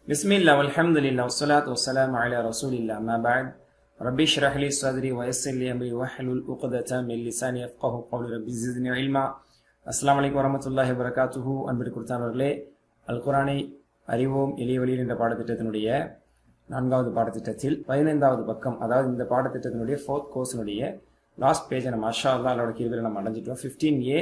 பிஸ்மில்லா அல்ஹம்துலில்லாஹ் வஸ்ஸலாத்து வஸ்ஸலாமு அலா ரசூலில்லாஹ் அம்மா பஅத் ரப்பி ஷ்ரஹ் லி ஸத்ரி வயஸ்ஸிர் லி அம்ரி வஹ்லுல் உக்ததம் மின் லிசானி யஃப்கஹு கௌலி ரப்பி ஸித்னி இல்மா. அஸ்ஸலாமு அலைக்கும் வரஹ்மத்துல்லாஹி வபரகாத்துஹு. அன்பிற்கு குர்ஆனவர்களே, அல் குர்ஆனை அறிவோம் எளிய வழியில் என்ற பாடத்திட்டத்தினுடைய 4வது பாடத்திட்டத்தில் 15வது பக்கம், அதாவது இந்த பாடத்திட்டத்தினுடைய 4th கோர்ஸினுடைய லாஸ்ட் பேஜை நம்ம மாஷா அல்லாஹ் அல்லாஹ்வுடைய கிருபையால நம்ம அடைஞ்சிட்டோம். 15A.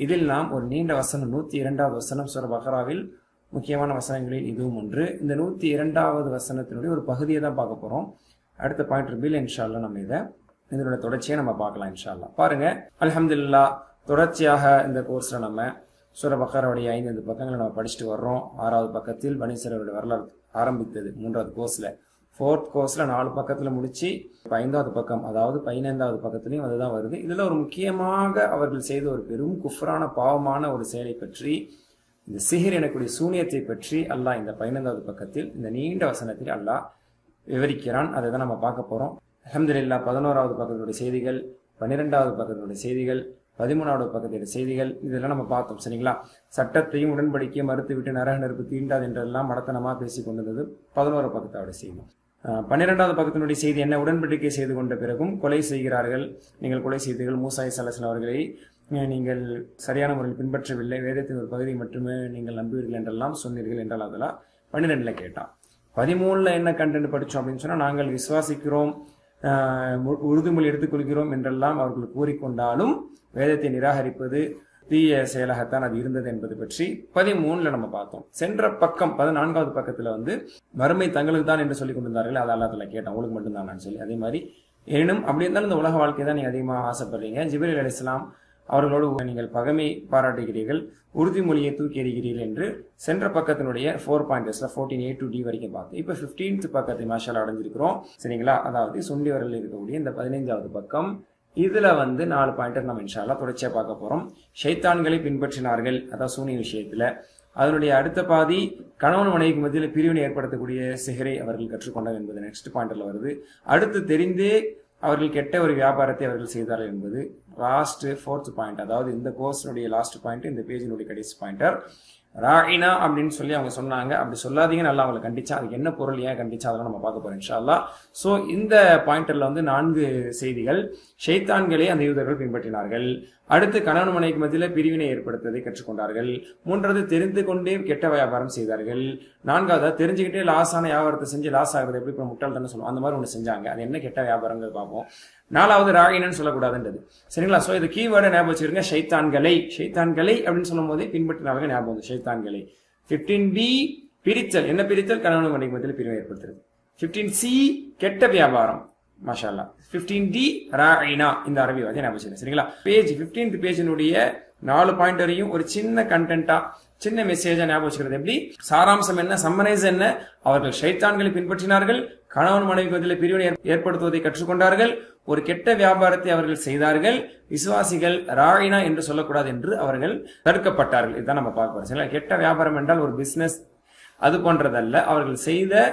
இதில் நாம் ஒரு நீண்ட வசனம் 102வது வசனம் சூரா பக்ராவில் முக்கியமான வசனங்களில் இதுவும் ஒன்று. இந்த 102வது வசனத்தினுடைய ஒரு பகுதியை தான் பார்க்க போறோம். அடுத்த பாயிண்ட் ரிபில் இன்ஷா அல்லாஹ் நம்ம இதனுடைய தொடர்ச்சியை நம்ம பார்க்கலாம் இன்ஷா அல்லாஹ். பாருங்க, அல்ஹம்துலில்லாஹ் தொடர்ச்சியாக இந்த கோர்ஸ்ல நம்ம சூரா பக்ராவுடைய 5 பக்கங்களை நம்ம படிச்சுட்டு வர்றோம். 6வது பக்கத்தில் பனி இஸ்ராயீலுடைய வரலாறு ஆரம்பித்தது 3வது கோர்ஸ்ல. 4th கோர்ஸ்ல 4 பக்கத்துல முடிச்சு 5வது பக்கம், அதாவது 15வது பக்கத்திலையும் அதுதான் வருது. இதுல ஒரு முக்கியமாக அவர்கள் செய்த ஒரு பெரும் குஃப்ரான பாவமான ஒரு செயலை பற்றி, இந்த சிஹிர் எனக்கூடிய சூனியத்தை பற்றி அல்லாஹ் இந்த 15வது பக்கத்தில் இந்த நீண்ட வசனத்தில் அல்லாஹ் விவரிக்கிறான். அதை தான் நம்ம பார்க்க போறோம். அல்ஹம்துலில்லாஹ் 11வது பக்கத்தினுடைய செய்திகள், 12வது பக்கத்தினுடைய செய்திகள், 13வது பக்கத்தினுடைய செய்திகள், இதெல்லாம் நம்ம பார்த்தோம். சரிங்களா? சட்டத்தையும் உடன்படிக்கையும் மறுத்துவிட்டு நரக நெருப்பு தீண்டாது என்றெல்லாம் மடத்தனமா பேசிக் கொண்டிருந்தது 11வது பக்கத்தோட செய்தி. 12வது பக்கத்தினுடைய செய்தி என்ன? உடன்படிக்கை செய்து கொண்ட பிறகும் கொலை செய்கிறார்கள், நீங்கள் கொலை செய்தீர்கள், மூசா ஸல்லல்லாஹு அவர்களை நீங்கள் சரியான முறையில் பின்பற்றவில்லை, வேதத்தின் ஒரு பகுதியை மட்டுமே நீங்கள் நம்புவீர்கள் என்றெல்லாம் சொன்னீர்கள் என்றால் அதெல்லாம் 12ல கேட்டான். 13ல என்ன கண்டென்ட் படித்தோம் அப்படின்னு சொன்னா, நாங்கள் விசுவாசிக்கிறோம், உறுதிமொழி எடுத்துக்கொள்கிறோம் என்றெல்லாம் அவர்கள் கூறிக்கொண்டாலும் வேதத்தை நிராகரிப்பது தீய செயலாகத்தான் அது இருந்தது என்பது பற்றி 13ல நம்ம பார்த்தோம். சென்ற பக்கம் 14வது பக்கத்துல வறுமை தங்களுக்கு தான் என்று சொல்லிக் கொண்டிருந்தார்கள். அதை அல்லாஹ்ல கேட்டோம், உங்களுக்கு மட்டும்தான் சொல்லி. அதே மாதிரி எனினும் அப்படி இருந்தாலும் இந்த உலக வாழ்க்கை தான் நீங்க அதிகமாக ஆசைப்படுறீங்க. ஜிப்ரீல் அலைஹிஸ்ஸலாம் அவர்களோடு நீங்கள் பகைமை பாராட்டுகிறீர்கள், உறுதிமொழியை தூக்கி எறிகிறீர்கள் என்று சென்ற பக்கத்தினுடைய 4 பாயிண்டர்ஸ்ல 14A to D வரைக்கும் பார்த்தோம். இப்ப 15th பக்கத்தை மாஷால் அடைஞ்சிருக்கிறோம். சரிங்களா? அதாவது சுண்டி வரல இருக்கக்கூடிய இந்த 15வது பக்கம், இதுல 4 பாயிண்டர் நம்ம இன்ஷா அல்லாஹ் தொடர்ச்சியா பார்க்க போறோம். ஷைத்தான்களை பின்பற்றினார்கள், அதாவது சூனிய விஷயத்துல. அதனுடைய அடுத்த பாதி கணவன் மனைவிக்கு மத்தியில் பிரிவினை ஏற்படுத்தக்கூடிய சிஹரை அவர்கள் கற்றுக்கொண்டார் என்பது நெக்ஸ்ட் பாயிண்டர்ல வருது. அடுத்து தெரிந்தே அவர்கள் கெட்ட ஒரு வியாபாரத்தை அவர்கள் செய்தார்கள் என்பது லாஸ்ட் 4th பாயிண்ட். அதாவது இந்த கோர்ஸினுடைய லாஸ்ட் பாயிண்ட், இந்த பேஜினுடைய கடைசி பாயிண்டர். ராயினா அப்படின்னு சொல்லி அவங்க சொன்னாங்க. அப்படி சொல்லாதீங்க, நல்லா அவங்களை கண்டிச்சா. அதுக்கு என்ன பொருள், ஏன் கண்டிச்சா, அதெல்லாம் நம்ம பார்க்க போறோம் இன்ஷா அல்லாஹ். சோ இந்த பாயிண்டர்ல 4 செய்திகள். ஷைத்தான்களே அந்த யூதர்கள் பின்பற்றினார்கள். அடுத்து கணவன் மனைவிக்கு மத்தியில் பிரிவினை ஏற்படுத்துவதை கற்றுக்கொண்டார்கள். 3வது தெரிந்து கொண்டே கெட்ட வியாபாரம் செய்தார்கள். 4வது தெரிஞ்சுக்கிட்டே லாஸான வியாபாரத்தை செஞ்சு லாஸ் ஆகுறது எப்படி இப்போ முட்டாள் தானே சொல்லுவோம், அந்த மாதிரி ஒன்று செஞ்சாங்க. அது என்ன கெட்ட வியாபாரங்கள் பார்ப்போம். 4வது ராயினன்னு சொல்லக்கூடாதுன்றது. சரிங்களா? சோ இது கீவேர்டை ஞாபகம் வச்சிருங்க. ஷைத்தான்களை அப்படின்னு சொல்லும் போதே பின்பற்றினார்கள் ஞாபகம் வந்து ஷைத்தான்களை. 15B பிரித்தல். என்ன பிரித்தல்? கணவன் மனைவிக்கு மத்தியில் பிரிவினை ஏற்படுத்துறது. 15C கெட்ட வியாபாரம். மாஷா அல்லாஹ். 15D ராயினா, இந்த அரபி வார்த்தை ஞாபகம் வச்சிருக்கேன். சரிங்களா? பேஜ் 15th பேஜினுடைய 4 பாயிண்டரையும் ஒரு சின்ன கண்டென்ட்டா, சின்ன மெசேஜா ஞாபகம் வச்சுக்கிறது எப்படி? சாராம்சம் என்ன, சம்மரைஸ் என்ன? அவர்கள் ஷைத்தான்களை பின்பற்றினார்கள், கணவன் மனைவிக்கு மத்தியில் பிரிவினை ஏற்படுத்துவதை கற்றுக்கொண்டார்கள், ஒரு கெட்ட வியாபாரத்தை அவர்கள் செய்தார்கள், விசுவாசிகள் ராயினா என்று சொல்லக்கூடாது என்று அவர்கள் தடுக்கப்பட்டார்கள். இதுதான் நம்ம பார்க்க போறோம். சரிங்களா? கெட்ட வியாபாரம் என்றால் ஒரு பிசினஸ் அது போன்றதல்ல. அவர்கள் செய்த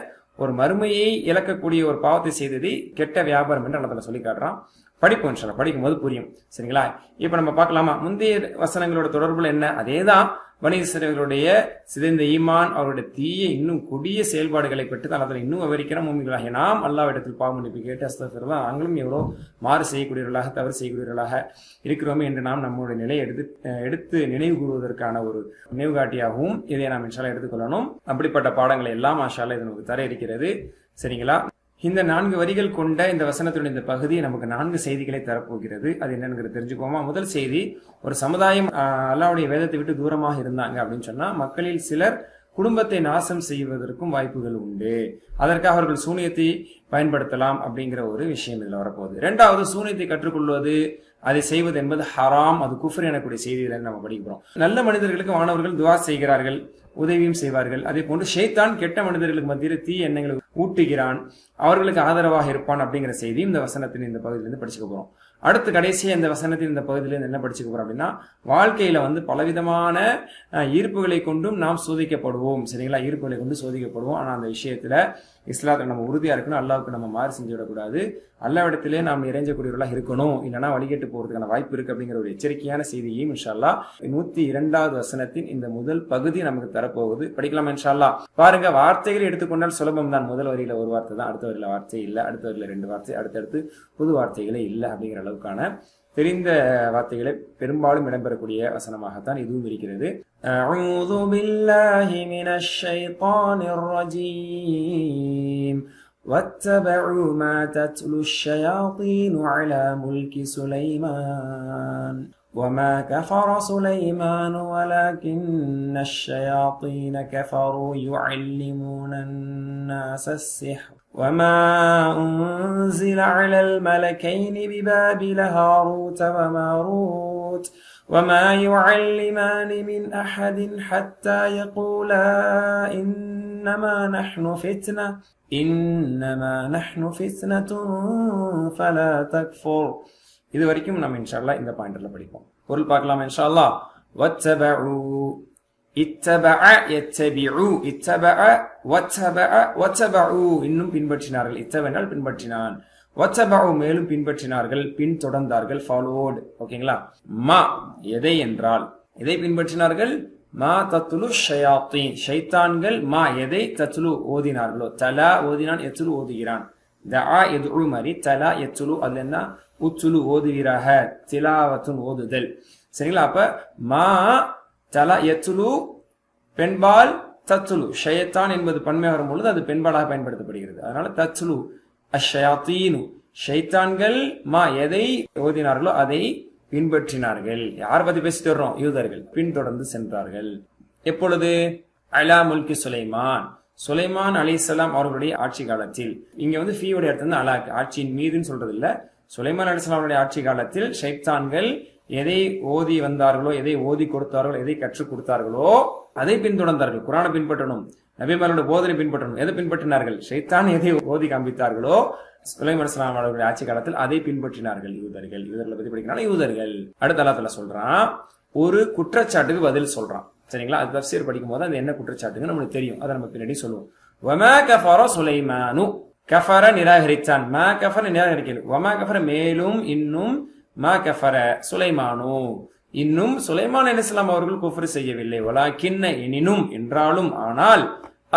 ஒரு மறுமையை இழக்கக்கூடிய ஒரு பாவத்தை செய்ததை கெட்ட வியாபாரம் என்று அல்லது சொல்லி காட்டுறான். படிப்போம் இன்ஷா அல்லாஹ். படிக்கும் போது புரியும். சரிங்களா? இப்ப நம்ம பார்க்கலாமா? முந்தைய வசனங்களோட தொடர்புல என்ன? அதேதான். பனி இஸ்ராயீலுடைய சிதைந்த ஈமான், அவருடைய தீய இன்னும் கொடிய செயல்பாடுகளை பற்றி தான் அதில் இன்னும் விவரிக்கிற மூமிகளாக நாம் அல்லாஹ்விடத்தில் பாவ மன்னிப்பு கேட்டு அஸ்தக்ஃபிருல்லாஹ், நாங்களும் எவ்வளோ மாறு செய்யக்கூடியவர்களாக, தவறு செய்யக்கூடியவர்களாக இருக்கிறோமே என்று நாம் நம்முடைய நிலையை எடுத்து நினைவு கூறுவதற்கான ஒரு நினைவுகாட்டியாகவும் இதை நாம் இன்ஷா அல்லாஹ் எடுத்துக்கொள்ளணும். அப்படிப்பட்ட பாடங்களை எல்லாம் மாஷா அல்லாஹ் இது நமக்கு தர இருக்கிறது. சரிங்களா? இந்த 4 வரிகள் கொண்ட இந்த வசனத்துடைய இந்த பகுதி நமக்கு 4 செய்திகளை தரப்போகிறது. அது என்னன்னு தெரிஞ்சுக்கோமா? முதல் செய்தி, ஒரு சமுதாயம் அல்லாஹ்வுடைய வேதத்தை விட்டு தூரமாக இருந்தாங்க அப்படின்னு சொன்னா மக்களில் சிலர் குடும்பத்தை நாசம் செய்வதற்கும் வாய்ப்புகள் உண்டு. அதற்காக அவர்கள் சூனியத்தை பயன்படுத்தலாம் அப்படிங்கிற ஒரு விஷயம் இதுல வரப்போகுது. 2வது, சூனியத்தை கற்றுக்கொள்வது, அதை செய்வது என்பது ஹராம், அது குஃப்ர் எனக்கூடிய செய்திகளை நம்ம படிக்கிறோம். நல்ல மனிதர்களுக்கு மாணவர்கள் துவா செய்கிறார்கள், உதவியும் செய்வார்கள். அதே போன்று ஷைத்தான் கெட்ட மனிதர்களுக்கு மத்தியில் தீய எண்ணங்களை ஊட்டுகிறான், அவர்களுக்கு ஆதரவாக இருப்பான் அப்படிங்கிற செய்தி இந்த வசனத்தின் இந்த பகுதியிலிருந்து படிச்சுக்க போறோம். அடுத்து கடைசியா இந்த வசனத்தின் இந்த பகுதியில என்ன படிச்சுக்க போறோம் அப்படின்னா, வாழ்க்கையில பலவிதமான ஈர்ப்புகளை கொண்டும் நாம் சோதிக்கப்படுவோம். சரிங்களா, ஈர்ப்புகளை கொண்டு சோதிக்கப்படுவோம். ஆனா அந்த விஷயத்துல இஸ்லாத்துல நம்ம உறுதியா இருக்கணும். அல்லாவுக்கு நம்ம மாறு செஞ்சு விடக்கூடாது. அல்லாவிடத்திலே நாம் இறைஞ்சக்கூடியவர்களாக இருக்கணும். இல்லைன்னா வழிகட்டு போறதுக்கான வாய்ப்பு இருக்கு அப்படிங்கிற ஒரு எச்சரிக்கையான செய்தியையும் இன்ஷா அல்லாஹ் 102வது வசனத்தின் இந்த முதல் பகுதி நமக்கு தரப்போகுது. படிக்கலாம் இன்ஷா அல்லாஹ். பாருங்க, வார்த்தைகளை எடுத்துக்கொண்டால் சுலபம் தான். முதல் வரியில ஒரு வார்த்தை தான், அடுத்த வரியில வார்த்தை இல்லை, அடுத்த வரியில 2 வார்த்தை, அடுத்தடுத்து புது வார்த்தைகளே இல்லை அப்படிங்கிற அளவுக்கான தெரிந்த வார்த்தைகளை பெரும்பாலும் இடம்பெறக்கூடிய வசனமாகத்தான் இதுவும் இருக்கிறது. அஊது பில்லாஹி மினஷ் ஷைத்தானிர் ரஜீம் واتبعوا ما تتلو الشياطين على ملك سليمان وما كفر سليمان ولكن الشياطين كفروا يعلمون الناس السحر وما أنزل على الملكين ببابل هاروت وماروت وما يعلمان من أحد حتى يقولا إنما نحن فتنة فلا تكفر. இது வரைக்கும் நம்ம இன்ஷா அல்லாஹ் இந்த பாயிண்ட்ல படிப்போம். பொருள் பார்க்கலாம் இன்ஷா அல்லாஹ். வத்தபஉ இத்தபஅ யத்தபிஉ இத்தபஅ வத்தபஅ வத்தபஉ இன்னும் பின்பற்றினார்கள். இத்தபனால் பின்பற்றினான், வத்தபஉ மேலும் பின்பற்றினார்கள், பின்தொடர்ந்தார்கள், ஃபாலோட். ஓகேங்களா. மா எதை என்றால் எதை பின்பற்றினார்கள்? மா தத்லு ஷயாத்தீன் ஷைத்தான்கள் மா எதை தத்லு ஓதினார்களோ. தலா ஓதினான், யத்லு ஓதுகிறான். தஆ யதுஉ மாதிரி தலா யத்லு அல்லன்னா உத்லு ஓதுகிறாக, திலாவத்துன் ஓதுதல். சரிங்களா. அப்ப மா தலா யத்லு பெண்பால், தத்லு ஷைத்தான் என்பது பன்மையாக வரும் பொழுது அது பெண்பாலாக பயன்படுத்தப்படுகிறது. அதனால தத்லு அஷ்ஷயாத்தீனு ஷைத்தான்கள் மா எதை ஓதினார்களோ அதை பின்பற்றினார்கள். யார் பத்தி பேசிட்டு வர்றோம்? யூதர்கள். பின்தொடர்ந்து சென்றார்கள். எப்பொழுது? அலா முல்கி சுலைமான், சுலைமான் அலைஹிஸ்ஸலாம் அவர்களுடைய ஆட்சி காலத்தில். இங்க ஃபீயோட அர்த்தம் அலா, ஆட்சியின் மீதுன்னு சொல்றது இல்ல. சுலைமான் அலைஹிஸ்ஸலாம் அவருடைய ஆட்சி காலத்தில் ஷைத்தான்கள் எதை ஓதி வந்தார்களோ, எதை ஓதி கொடுத்தார்களோ, எதை கற்றுக் கொடுத்தார்களோ அதை பின்தொடர்ந்தார்கள். குர்ஆனை பின்பற்றணும், நபிமாரோட போதனை பின்பற்றணும். எதை பின்பற்றினார்கள்? ஷைத்தான் எதை ஓதி காண்பித்தார்களோ சுலைமான் அலைஹிஸ்ஸலாம் அவர்களுடைய ஆட்சி காலத்தில் அதை பின்பற்றினார்கள் யூதர்கள். யூதர்களை பத்தி படிக்கிறாங்க யூதர்கள். அடுத்த அல்லாஹ் சொல்றான், ஒரு குற்றச்சாட்டுக்கு பதில் சொல்றான். சரிங்களா. அது தஃப்சீர் படிக்கும் போது அது என்ன குற்றச்சாட்டுன்னு நமக்கு தெரியும். அதை நம்ம பின்னாடி சொல்லுவோம். வமா கஃபர சுலைமானு, கஃபர நிராகரித்தான், மா கஃபர நிராகரிக்கிறது, வமா கஃபர மேலும் இன்னும், மா கஃபர சுலைமானு இன்னும் சுலைமான் அலைஹிஸ்ஸலாம் அவர்கள் குஃப்ர் செய்யவில்லை. வலாக்கின்ன எனினும் என்றாலும் ஆனால்,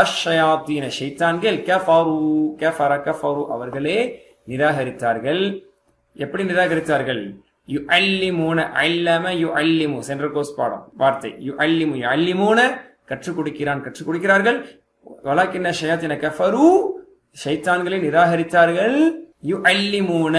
அஷ்ஷயாத்தீன ஷைத்தான்கள் கஃபரு கஃபர கஃபரு அவர்களே நிராகரித்தார்கள். எப்படி நிராகரித்தார்கள்? யுஅல்லிமூன அல்லம யுஅல்லிமு சென்ற கோர்ஸ் பாடம் வார்த்தை. யுஅல்லிமு யுஅல்லிமூன கற்றுக் கொடுக்கிறார்கள். வலாக்கின்ன ஷயாத்தீன கஃபரு ஷைத்தான்களை நிராகரித்தார்கள். யுஅல்லிமூன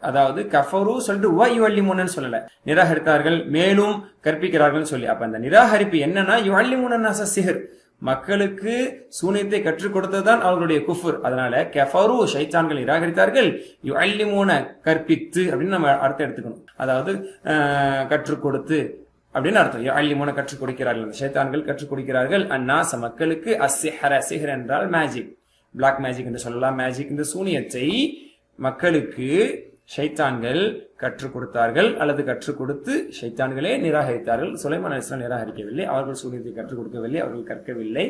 அதாவது கஃபரு சொல்லிட்டு வ யுஅல்லிமூனன்னு சொல்லல, நிராகரித்தார்கள் மேலும் கற்பிக்கிறார்கள் சொல்லி. அப்ப அந்த நிராகரிப்பு என்னன்னா யுஅல்லிமூன நாஸ சிஹ்ர், மக்களுக்கு சூனியத்தை கற்றுக் கொடுத்ததுதான் அவர்களுடைய குஃபர். அதனால கஃபரு ஷைத்தான்கள் நிராகரித்தார்கள், யுஅல்லிமூன கற்பித்து அப்படின்னு நம்ம அர்த்தம் எடுத்துக்கணும். அதாவது கற்றுக் கொடுத்து அப்படின்னு அர்த்தம். யுஅல்லிமூன கற்றுக் கொடுக்கிறார்கள், ஷைத்தான்கள் கற்றுக் கொடுக்கிறார்கள். அன்னாஸ மக்களுக்கு, அஸ்ஸிஹ்ர சிஹ்ர் என்றால் மேஜிக், பிளாக் மேஜிக் என்று சொல்லலாம். மேஜிக் இந்த சூனியத்தை மக்களுக்கு ஷைத்தான்கள் கற்றுக் கொடுத்தார்கள் அல்லது கற்றுக் கொடுத்து ஷைத்தான்களே நிராகரித்தார்கள். சுலைமான் அலைஹிஸ்ஸலாம் நிராகரிக்கவில்லை, அவர்கள் சூனியத்தை கற்றுக் கொடுக்கவில்லை, அவர்கள் கற்கவில்லை,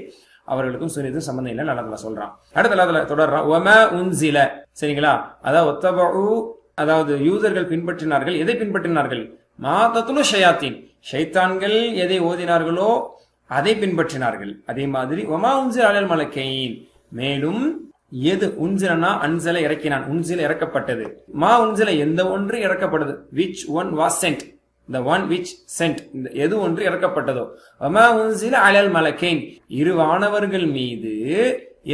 அவர்களுக்கும் சூனியத்துக்கும் சம்பந்தம் இல்லை. நல்லா சொல்றான். அடுத்த தொடர்றான். வமா உன்சில, சரிங்களா. அதாவது யூதர்கள் பின்பற்றினார்கள். எதை பின்பற்றினார்கள்? மா தத்லு ஷயாத்தீன் ஷைத்தான்கள் எதை ஓதினார்களோ அதை பின்பற்றினார்கள். அதே மாதிரி வமா உன்சில அலல் மலக்கைன் மேலும் எது உன்சிலனா அன்சல இறக்கினான், உன்சில இறக்கப்பட்டது. மா உன்சில எந்த ஒன்று இறக்கப்பட்டது, which one was sent, the one which sent, எது ஒன்று இறக்கப்பட்டதோ. வமா உன்சில அலல் மலக்கைன் இரு வானவர்கள் மீது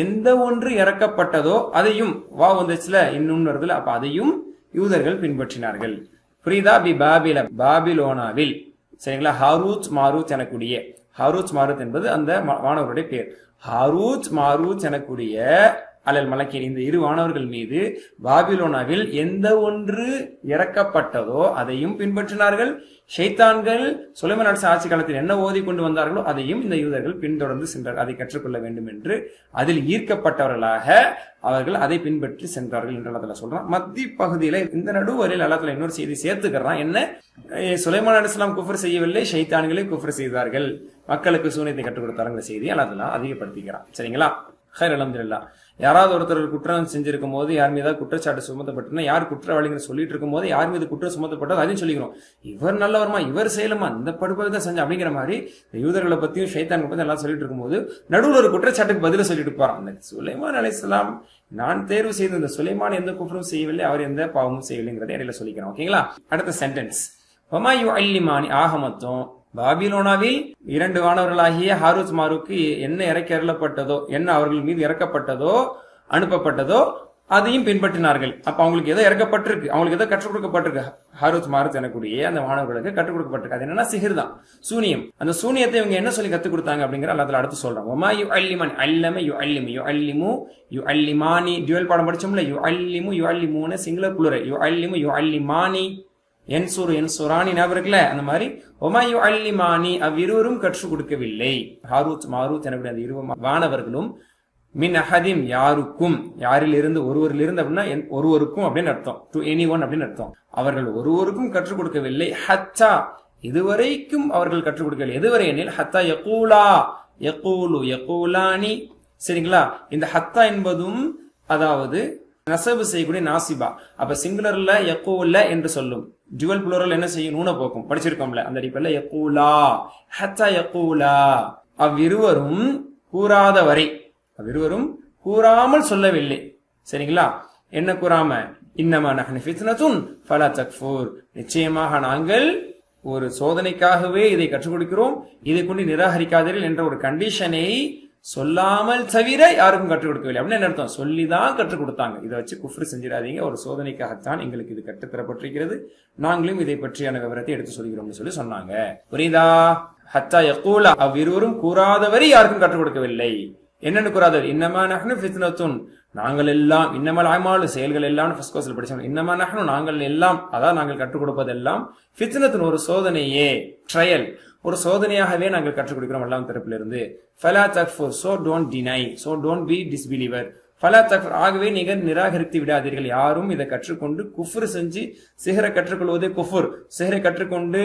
எந்த ஒன்று இறக்கப்பட்டதோ அதையும், வா வந்துச்சுல இன்னும் வருதுல, அப்ப அதையும் யூதர்கள் பின்பற்றினார்கள். புரியுதா? பி பாபில பாபிலோனாவில், சரிங்களா. ஹாரூத் மாரூத் எனக்கூடிய, ஹாரூத் மாரூத் என்பது அந்த வானவருடைய பேர். ஹாரூத் மாரூத் எனக்கூடிய அலல் மலக்கின் இந்த இரு வானவர்கள் மீது பாபிலோனாவில் எந்த ஒன்று இறக்கப்பட்டதோ அதையும் பின்பற்றினார்கள். ஷைத்தான்கள் சுலைமான் அலைஹிஸ்ஸலாம் ஆட்சி காலத்தில் என்ன ஓதி கொண்டு வந்தார்களோ அதையும் இந்த யூதர்கள் பின்தொடர்ந்து சென்றார்கள். அதை கற்றுக்கொள்ள வேண்டும் என்று அதில் ஈர்க்கப்பட்டவர்களாக அவர்கள் அதை பின்பற்றி சென்றார்கள் என்று அல்லாஹ் சொல்றான். மத்திய பகுதியில இந்த நடுவரையில் அல்லாஹ் இன்னொரு செய்தி சேர்த்துக்கிறான். என்ன, சுலைமான் அலைஹிஸ்ஸலாம் குஃப்ர் செய்யவில்லை, ஷைத்தான்களே குஃப்ர் செய்தார்கள், மக்களுக்கு சூனியத்தை கற்றுக் கொடுத்தாருங்கிற செய்தி அல்லாஹ் அதிகப்படுத்திக்கிறான். சரிங்களா? ஹைர், அல்ஹம்துலில்லாஹ். யாராவது ஒருத்தர் குற்றம் செஞ்சிருக்கும் போது யார் மீது குற்றச்சாட்டு சுமத்தப்பட்டுனா யார் குற்றவாளிகள் சொல்லிட்டு இருக்கும் போது யார் மீது குற்றம் சுமத்தப்பட்டது அதையும் சொல்லிக்கிறோம். இவர் நல்லவருமா, இவர் செய்யலுமா, இந்த படுப்பதை தான் செஞ்சா அப்படிங்கிற மாதிரி யூதர்களை பத்தியும் ஷைத்தான்களை பத்தி எல்லாம் சொல்லிட்டு இருக்கும் போது நடுவில் ஒரு குற்றச்சாட்டுக்கு பதில சொல்லிட்டு போறான். அந்த சுலைமான் அலைஹிஸ்ஸலாம் நான் தேர்வு செய்த இந்த சுலைமான் எந்த குஃப்ரும் செய்யவில்லை, அவர் எந்த பாவமும் செய்யவில்லைங்கிறத இடையில சொல்லிக்கிறோம். ஓகேங்களா? அடுத்த சென்டென்ஸ், வமா யுஅல்லிமானி. ஆக மொத்தம் பாபிலோனாவில் 2 வானவர்களாகிய ஹாரூத் மாரூக்கு என்ன இறக்கி அருளப்பட்டதோ, என்ன அவர்கள் மீது இறக்கப்பட்டதோ அனுப்பப்பட்டதோ அதையும் பின்பற்றினார்கள். அப்ப அவங்களுக்கு ஏதோ இறக்கப்பட்டிருக்கு, அவங்களுக்கு ஏதோ கற்றுக் கொடுக்கப்பட்டிருக்கு. ஹாரூத் மாரூத் எனக்கூடிய அந்த மாணவர்களுக்கு கற்றுக் கொடுக்கப்பட்டிருக்கு. அது என்னன்னா சிஹிர் தான், சூனியம். அந்த சூனியத்தை இவங்க என்ன சொல்லி கத்துக் கொடுத்தாங்க அப்படிங்கிற அல்லாஹ் அடுத்து சொல்றாங்க. வமா யுஅல்லிமான், அல்லம யுஅல்லிமு, யுஅல்லிமு யுஅல்லிமானி. டியூவல் பாடம் படிச்சோம்ல, யுஅல்லிமு யுஅல்லிமுன சிங்குலர் புளூரல், யுஅல்லிமு யுஅல்லிமானி, என்சூர் என்சூரானி ஞாபகம் இருக்குல்ல, அந்த மாதிரி ஒமா யுஅல்லிமானி அவ்விருவரும் கற்றுக் கொடுக்கவில்லை. ஹாரூத் மாரூத் எனக்கூடிய அந்த 2 வானவர்களும் மின் அஹதிம் யாருக்கும், யாரில் இருந்து ஒருவரில் இருந்து அப்படின்னா ஒருவருக்கும் அப்படின்னு அர்த்தம், டு எனி ஒன் அப்படின்னு அர்த்தம். அவர்கள் ஒருவருக்கும் கற்றுக் கொடுக்கவில்லை. ஹத்தா, இதுவரைக்கும் அவர்கள் கற்றுக் கொடுக்கவில்லை. எதுவரை எனில் ஹத்தா யகூலா, யகூலு யகூலானி. சரிங்களா? இந்த ஹத்தா என்பதும் அதாவது நசபு செய்யக்கூடிய நாசிபா. அப்ப சிங்குலர்ல யகூல என்று சொல்லும், டுவல் புளூரல் என்ன செய்யும், நூன போக்கும். படிச்சிருக்கோம்ல, அந்த அடிப்படையில் யகூலா, ஹத்தா யகூலா. அவ்விருவரும் கூறாத வரை, அவ்விருவரும் கூறாமல் சொல்லவில்லை. சரிங்களா? என்ன கூறாம, இன்னமா நஹ்னு ஃபித்னத்துன் ஃபலா தக்ஃபூர், நிச்சயமாக நாங்கள் ஒரு சோதனைக்காகவே இதை கற்றுக் கொடுக்கிறோம், இதை கொண்டு நிராகரிக்காதீர்கள் என்ற ஒரு கண்டிஷனை சொல்லாமல் தவிர யாருக்கும் கற்றுக் கொடுக்கவில்லை. அப்படின்னு என்ன அர்த்தம், சொல்லிதான் கற்றுக் கொடுத்தாங்க. இதை வச்சு குஃப்ர் செஞ்சிடாதீங்க, ஒரு சோதனைக்காகத்தான் எங்களுக்கு இது கற்றுத்தரப்பட்டிருக்கிறது, நாங்களும் இதை பற்றியான விவரத்தை எடுத்து சொல்கிறோம் சொல்லி சொன்னாங்க. புரியுதா? ஹத்தா யகூலா, அவ்விருவரும் கூறாதவரை யாருக்கும் கற்றுக் கொடுக்கவில்லை. என்னன்னு கூறாதவர், இன்னமா நஹ்னு ஃபித்னத்துன், நாங்கள் எல்லாம், இன்னமல் அமாலு செயல்கள் எல்லாம் ஃபர்ஸ்ட் கோர்ஸ்ல படிச்சோம். இன்னமா நஹ்னு நாங்கள் எல்லாம், அதான் நாங்கள் கற்றுக் கொடுப்பதெல்லாம், ஃபித்னத்துன் ஒரு சோதனையே, ட்ரையல், ஒரு சோதனையாகவே நாங்கள் கற்றுக் கொடுக்கிறோம் அல்லாஹ் தரப்பிலிருந்து. ஃபலா தக்ஃபுர், so don't deny, so don't be disbeliever. ஃபலா தக்ஃபுர், ஆகவே நீங்கள் நிராகரித்து விடாதீர்கள். யாரும் இதை கற்றுக்கொண்டு குஃப்ர் செஞ்சு, சிஹரை கற்றுக்கொள்வது குஃபுர், சிஹரை கற்றுக்கொண்டு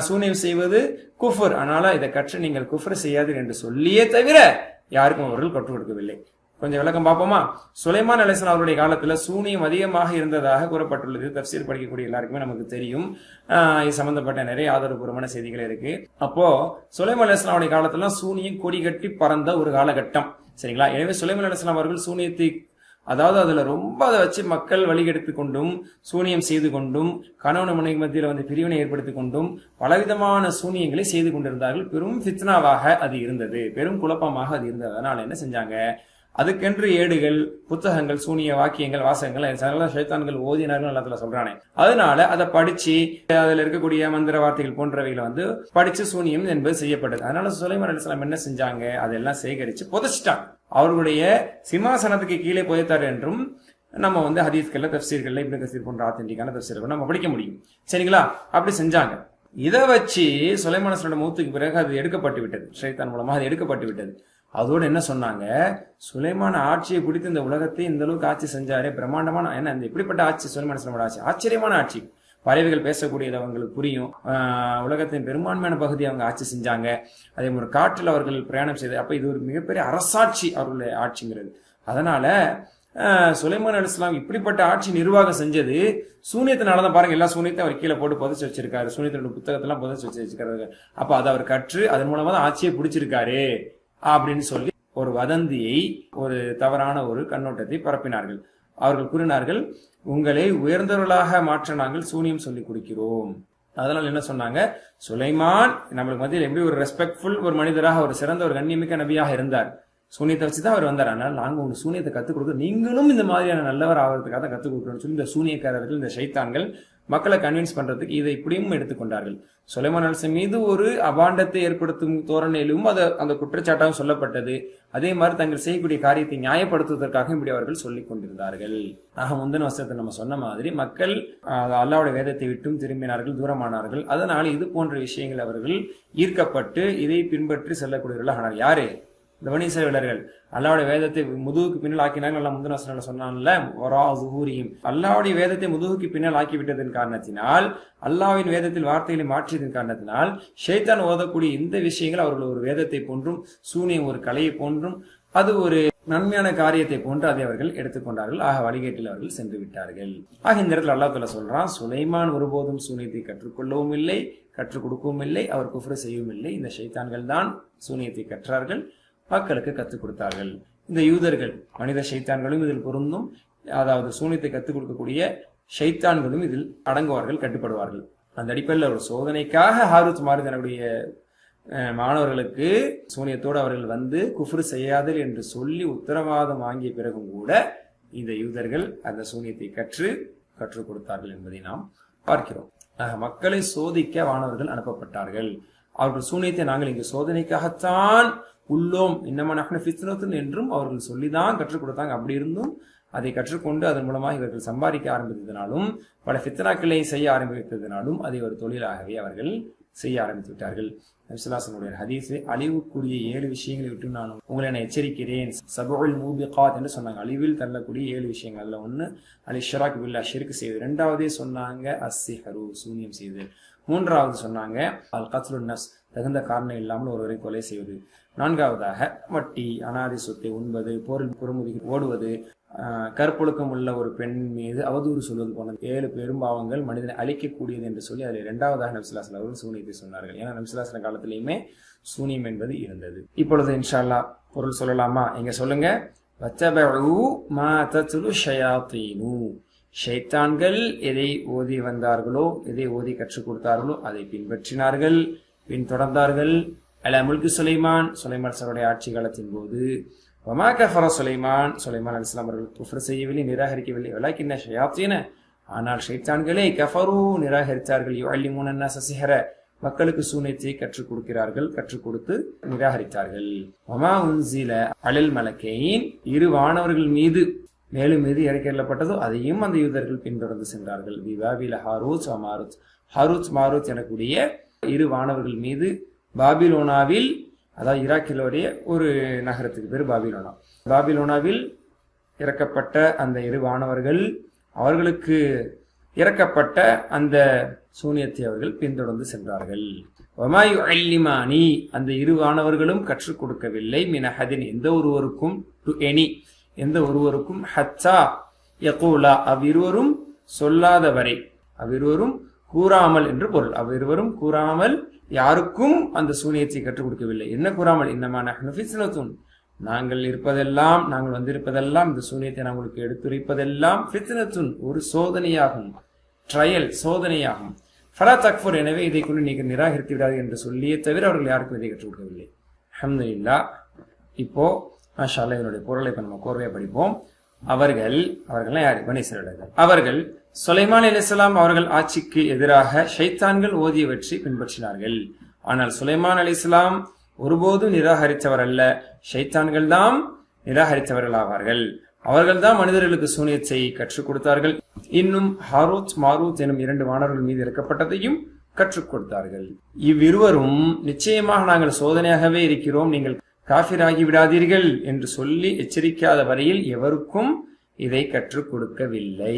சூனியம் செய்வது குஃபுர், அதனால இதை கற்று நீங்கள் குஃப்ர் செய்யாதீர்கள் என்று சொல்லியே தவிர யாருக்கும் அவர்கள் கற்றுக் கொடுக்கவில்லை. கொஞ்சம் விளக்கம் பார்ப்போமா? சுலைமான் அலைஹிஸ்ஸலாம் அவருடைய காலத்துல சூனியம் அதிகமாக இருந்ததாக கூறப்பட்டுள்ளது. தஃப்சீர் படிக்கக்கூடிய எல்லாருக்குமே நமக்கு தெரியும். இது சம்பந்தப்பட்ட நிறைய ஆதாரபூர்வமான செய்திகள் இருக்கு. அப்போ சுலைமான் அலைஹிஸ்ஸலாம் அவருடைய காலத்துல சூனியம் கொடி கட்டி பறந்த ஒரு காலகட்டம். சரிங்களா? எனவே சுலைமான் அலைஹிஸ்ஸலாம் அவர்கள் சூனியத்தை, அதாவது அதுல ரொம்ப அதை வச்சு மக்கள் வழிகெடுத்து கொண்டும் சூனியம் செய்து கொண்டும் கணவன் மனைவி மத்தியில பிரிவினை ஏற்படுத்தி கொண்டும் பலவிதமான சூனியங்களை செய்து கொண்டிருந்தார்கள். பெரும் ஃபித்னாவாக அது இருந்தது, பெரும் குழப்பமாக அது இருந்தது. அதனால என்ன செஞ்சாங்க, அதுக்கென்று ஏடுகள், புத்தகங்கள், சூனிய வாக்கியங்கள், வாசகங்கள் ஷைத்தான்கள் ஓதினார்கள் அல்லாஹ் சொல்றானே. அதனால அதை படிச்சு அதுல இருக்கக்கூடிய மந்திர வார்த்தைகள் போன்றவைகளை படிச்சு சூனியம் என்பது செய்யப்பட்டது. அதனால சுலைமான் அலைஹிஸ்ஸலாம் என்ன செஞ்சாங்க, அதெல்லாம் சேகரிச்சு புதைச்சிட்டாங்க. அவர்களுடைய சிம்மாசனத்துக்கு கீழே புதைத்தார் என்றும் நம்ம ஹதீஸ்கள்ல, தஃப்சீர்கள்ல, இப்னு கஸீர் போன்ற ஆத்தென்டிக்கான தஃப்சீர்கள் நம்ம படிக்க முடியும். சரிங்களா? அப்படி செஞ்சாங்க. இதை வச்சு சுலைமான் அலைஹிஸ்ஸலாம் மௌத்துக்கு பிறகு அது எடுக்கப்பட்டு விட்டது, ஷைத்தான் மூலமா அது எடுக்கப்பட்டு விட்டது. அதோடு என்ன சொன்னாங்க, சுலைமான ஆட்சியை பிடித்து இந்த உலகத்தை இந்த அளவுக்கு ஆட்சி செஞ்சாரே, பிரம்மாண்டமான, என்ன இந்த இப்படிப்பட்ட ஆட்சி சுலைமான் அலைஹிஸ்ஸலாம் ஆட்சி, ஆச்சரியமான ஆட்சி. பறவைகள் பேசக்கூடியது அவங்களுக்கு புரியும், உலகத்தின் பெரும்பான்மையான பகுதி அவங்க ஆட்சி செஞ்சாங்க. அதே மாதிரி காற்றில் அவர்கள் பிரயாணம் செய்து, அப்ப இது ஒரு மிகப்பெரிய அரசாட்சி அவர்களுடைய ஆட்சிங்கிறது. அதனால சுலைமான் அலைஹிஸ்ஸலாம் இப்படிப்பட்ட ஆட்சி நிர்வாகம் செஞ்சது சூனியத்தினாலதான். பாருங்க, எல்லா சூனியத்தையும் அவர் கீழே போட்டு புதைச்சு வச்சிருக்காரு, சூனியத்தினுடைய புத்தகத்தெல்லாம் புதைச்சு வச்சிருக்காரு. அப்ப அதை அவர் கற்று அதன் மூலமா தான் ஆட்சியை பிடிச்சிருக்காரு அப்படின்னு சொல்லி ஒரு வதந்தியை, ஒரு தவறான ஒரு கண்ணோட்டத்தை பரப்பினார்கள். அவர்கள் கூறினார்கள், உங்களை உயர்ந்தவர்களாக மாற்ற நாங்கள் சூனியம் சொல்லி கொடுக்கிறோம். அதனால என்ன சொன்னாங்க, சுலைமான் நம்மளுக்கு மத்தியில் எப்படி ஒரு ரெஸ்பெக்ட்ஃபுல் ஒரு மனிதராக, ஒரு சிறந்த ஒரு கண்ணியமிக்க நபியாக இருந்தார். சூனியத்தை வச்சுதான் அவர் வந்தார். அதனால நாங்க உங்க சூனியத்தை கத்துக் கொடுக்க, நீங்களும் இந்த மாதிரியான நல்லவர் ஆகிறதுக்காக தான் கத்துக் கொடுக்கணும்னு சொல்லி இந்த சூனியக்காரர்கள், இந்த ஷைத்தான்கள் மக்களை கன்வின்ஸ் பண்றதுக்கு இதை இப்படியும் எடுத்துக்கொண்டார்கள். சுலைமான் அலைஹிஸ்ஸலாம் மீது ஒரு அபாண்டத்தை ஏற்படுத்தும் தோரணையிலும் அந்த குற்றச்சாட்டாகவும் சொல்லப்பட்டது. அதே மாதிரி தங்கள் செய்யக்கூடிய காரியத்தை நியாயப்படுத்துவதற்காக இப்படி அவர்கள் சொல்லிக் கொண்டிருந்தார்கள். ஆக முந்தின வசனத்தை நம்ம சொன்ன மாதிரி மக்கள் அல்லாஹ்வுடைய வேதத்தை விட்டும் திரும்பினார்கள், தூரமானார்கள். அதனால் இது போன்ற விஷயங்கள் அவர்கள் ஈர்க்கப்பட்டு இதை பின்பற்றி செல்லக்கூடியவர்களாக ஆனார். யாரு? இந்த பனி இஸ்ரவேலர்கள் அல்லாஹ்வுடைய வேதத்தை முதுகுக்கு பின்னால் ஆக்கினாங்க. நல்லா முந்தின வசனத்துல சொன்னான்ல, வரா ஸுஹூரிஹிம், அல்லாஹ்வுடைய வேதத்தை முதுகுக்கு பின்னால் ஆக்கிவிட்டதன் காரணத்தினால், அல்லாஹ்வின் வேதத்தில் வார்த்தைகளை மாற்றியதன் காரணத்தினால் ஷைத்தான் ஓதக்கூடிய இந்த விஷயங்கள் அவர்கள் ஒரு வேதத்தை போன்றும், சூனியம் ஒரு கலையை போன்றும், அது ஒரு நன்மையான காரியத்தை போன்று அதை அவர்கள் எடுத்துக்கொண்டார்கள். ஆக வழிகேட்டில் அவர்கள் சென்று விட்டார்கள். ஆக இந்த இடத்துல அல்லாஹ் தஆலா சொல்றான், சுலைமான் ஒருபோதும் சூனியத்தை கற்றுக்கொள்ளவும் இல்லை, கற்றுக் கொடுக்கவும் இல்லை, அவர் குஃப்ர் செய்யவும் இல்லை. இந்த ஷைத்தான்கள் தான் சூனியத்தை கற்றார்கள், மக்களுக்கு கற்றுக் கொடுத்தார்கள். இந்த யூதர்கள் மனித ஷைத்தான்களும் இதில் பொருந்தும். அதாவது சூனியத்தை கற்றுக் கொடுக்கக்கூடிய ஷைத்தான்களும் இதில் அடங்குவார்கள், கட்டுப்படுவார்கள். அந்த அடிப்படையில் ஒரு சோதனைக்காக ஹாரூத் மாரூத் தன்னுடைய மாணவர்களுக்கு சூனியத்தோடு அவர்கள் வந்து குஃப்ர் செய்யாதல் என்று சொல்லி உத்தரவாதம் வாங்கிய பிறகும் கூட இந்த யூதர்கள் அந்த சூனியத்தை கற்றுக் கொடுத்தார்கள் என்பதை நாம் பார்க்கிறோம். மக்களை சோதிக்க வானவர்கள் அனுப்பப்பட்டார்கள். அவர்கள் சூனியத்தை நாங்கள் இங்கு சோதனைக்காகத்தான் உள்ளோம், இன்னமா நஹ்னு ஃபித்னத்துன் என்றும் அவர்கள் சொல்லிதான் கற்றுக் கொடுத்தாங்க. அப்படி இருந்தும் அதை கற்றுக்கொண்டு அதன் மூலமாக இவர்கள் சம்பாதிக்க ஆரம்பித்ததினாலும், பல ஃபித்னாக்களை செய்ய ஆரம்பித்ததினாலும் அதை ஒரு தொழிலாகவே அவர்கள் செய்ய ஆரம்பித்து விட்டார்கள். நபி ஸல்லல்லாஹு அலைஹி வஸல்லம் ஹதீஸ், அழிவுக்குரிய 7 விஷயங்களை விட்டு நான் உங்களை எச்சரிக்கிறேன், சபுல் மூபிகாத் என்று சொன்னாங்க. அழிவில் தள்ளக்கூடிய 7 விஷயங்கள். அதுல ஒண்ணு அல் இஷ்ராக் பில்லாஹ், ஷிர்க் செய்வது. இரண்டாவதே சொன்னாங்க அஸ்ஸிஹ்ரு, சூனியம் செய்வது. மூன்றாவது சொன்னாங்க அல் கத்லுன் நஃப்ஸ், தகுந்த காரணம் இல்லாமல் ஒருவரை கொலை செய்வது. நான்காவதாக வட்டி, அனாதை சொத்தை உண்பது, போரில் புறமுதுகி ஓடுவது, கற்பொழுக்கம் உள்ள ஒரு பெண் மீது அவதூறு சொல்வது போன 7 பெரும்பாவங்கள் மனிதனை அழிக்கக்கூடியது என்று சொல்லி அதில் இரண்டாவதாக நபி ஸல்லல்லாஹு அலைஹி வஸல்லம் அவர்கள் சூனியத்தை சொன்னார்கள். ஏன்னா நபி ஸல்லல்லாஹு அலைஹி வஸல்லம் காலத்திலேயுமே சூனியம் என்பது இருந்தது. இப்பொழுது இன்ஷா அல்லாஹ் பொருள் சொல்லலாமா? எங்க சொல்லுங்க. வத்தபஉ மா தத்லு ஷயாத்தீனு, ஷைத்தான்கள் எதை ஓதி வந்தார்களோ, எதை ஓதி கற்றுக் கொடுத்தார்களோ அதை பின்பற்றினார்கள், பின்தொடர்ந்தார்கள். அலா முல்கி சுலைமான், சுலைமான் அவருடைய ஆட்சி காலத்தின் போது. வமா கஃபர சுலைமான், சுலைமான் அலைஹிஸ்ஸலாம் அவர்கள் குஃப்ர் செய்யவில்லை, நிராகரிக்கவில்லை. வலாக்கின்ன ஷயாத்தீன, ஆனால் ஷைத்தான்களே கஃபரு, நிராகரித்தார்கள். யுஅல்லிமூன அன்னாஸ சிஹ்ர, மக்களுக்கு சூனியத்தை கற்றுக் கொடுக்கிறார்கள், கற்றுக் கொடுத்து நிராகரித்தார்கள். வமா உன்சில அலல் மலக்கைன், 2 வானவர்கள் மீது மேலும் மீது இறக்கப்பட்டதோ அதையும் அந்த யூதர்கள் பின்தொடர்ந்து சென்றார்கள். பாபில ஹாரூத் மாரூத், ஹாரூத் மாரூத் எனக்கூடிய 2 வானவர்கள் மீது பாபிலோனாவில், அதாவது ஈராக்கிலுடைய ஒரு நகரத்துக்கு பேர் பாபிலோனா, பாபிலோனாவில் இறக்கப்பட்ட அந்த 2 வானவர்கள், அவர்களுக்கு இறக்கப்பட்ட அந்த சூனியத்தை அவர்கள் பின்தொடர்ந்து சென்றார்கள். வமா யுஅல்லிமானி, அந்த 2 வானவர்களும் கற்றுக் கொடுக்கவில்லை. மின் அஹதின், எந்த ஒருவருக்கும், டு எனி, எந்த ஒருவருக்கும், ஹத்தா யகூலா, அவ்விருவரும் சொல்லாதவரை, அவ்விருவரும் கூறாமல் என்று பொருள். அவ்விருவரும் கூறாமல், யாருக்கும் அந்த சூனியத்தை கற்றுக் கொடுக்கவில்லை. என்ன கூறாமல்? இன்னமா நஹ்னு ஃபித்னத்துன், நாங்கள் இருப்பதெல்லாம், நாங்கள் வந்திருப்பதெல்லாம், இந்த சூனியத்தை நாங்களுக்கு எடுத்துரைப்பதெல்லாம் ஃபித்னத்துன், ஒரு சோதனையாகும், ட்ரையல், சோதனையாகும். ஃபலா தக்ஃபுர், எனவே இதை கொண்டு நீங்கள் நிராகரித்து விடாது என்று சொல்லியே தவிர அவர்கள் யாருக்கும் இதை கற்றுக் கொடுக்கவில்லை. அல்ஹம்துலில்லாஹ். இப்போ மாஷா அல்லாஹ் இதனுடைய பொருளை இப்ப நம்ம கோர்வையா படிப்போம். அவர்கள்லாம் யாரு? பனி இஸ்ரவேலர்கள். அவர்கள் சுலைமான் அலைஹிஸ்ஸலாம் அவர்கள் ஆட்சிக்கு எதிராக ஷைத்தான்கள் ஓதியவற்றை பின்பற்றினார்கள். ஆனால் சுலைமான் அலைஹிஸ்ஸலாம் ஒருபோதும் நிராகரித்தவர் அல்ல, ஷைத்தான்கள் தான் நிராகரித்தவர்கள் ஆவார்கள். அவர்கள் தான் மனிதர்களுக்கு சூனியத்தை கற்றுக் கொடுத்தார்கள். இன்னும் ஹாரூத் மாரூத் எனும் 2 வானவர்கள் மீது இறக்கப்பட்டதையும் கற்றுக் கொடுத்தார்கள். இவ்விருவரும் நிச்சயமாக நாங்கள் சோதனையாகவே இருக்கிறோம், நீங்கள் காஃபிராகி விடாதீர்கள் என்று சொல்லி எச்சரிக்காத வரையில் எவருக்கும் இதை கற்றுக் கொடுக்கவில்லை.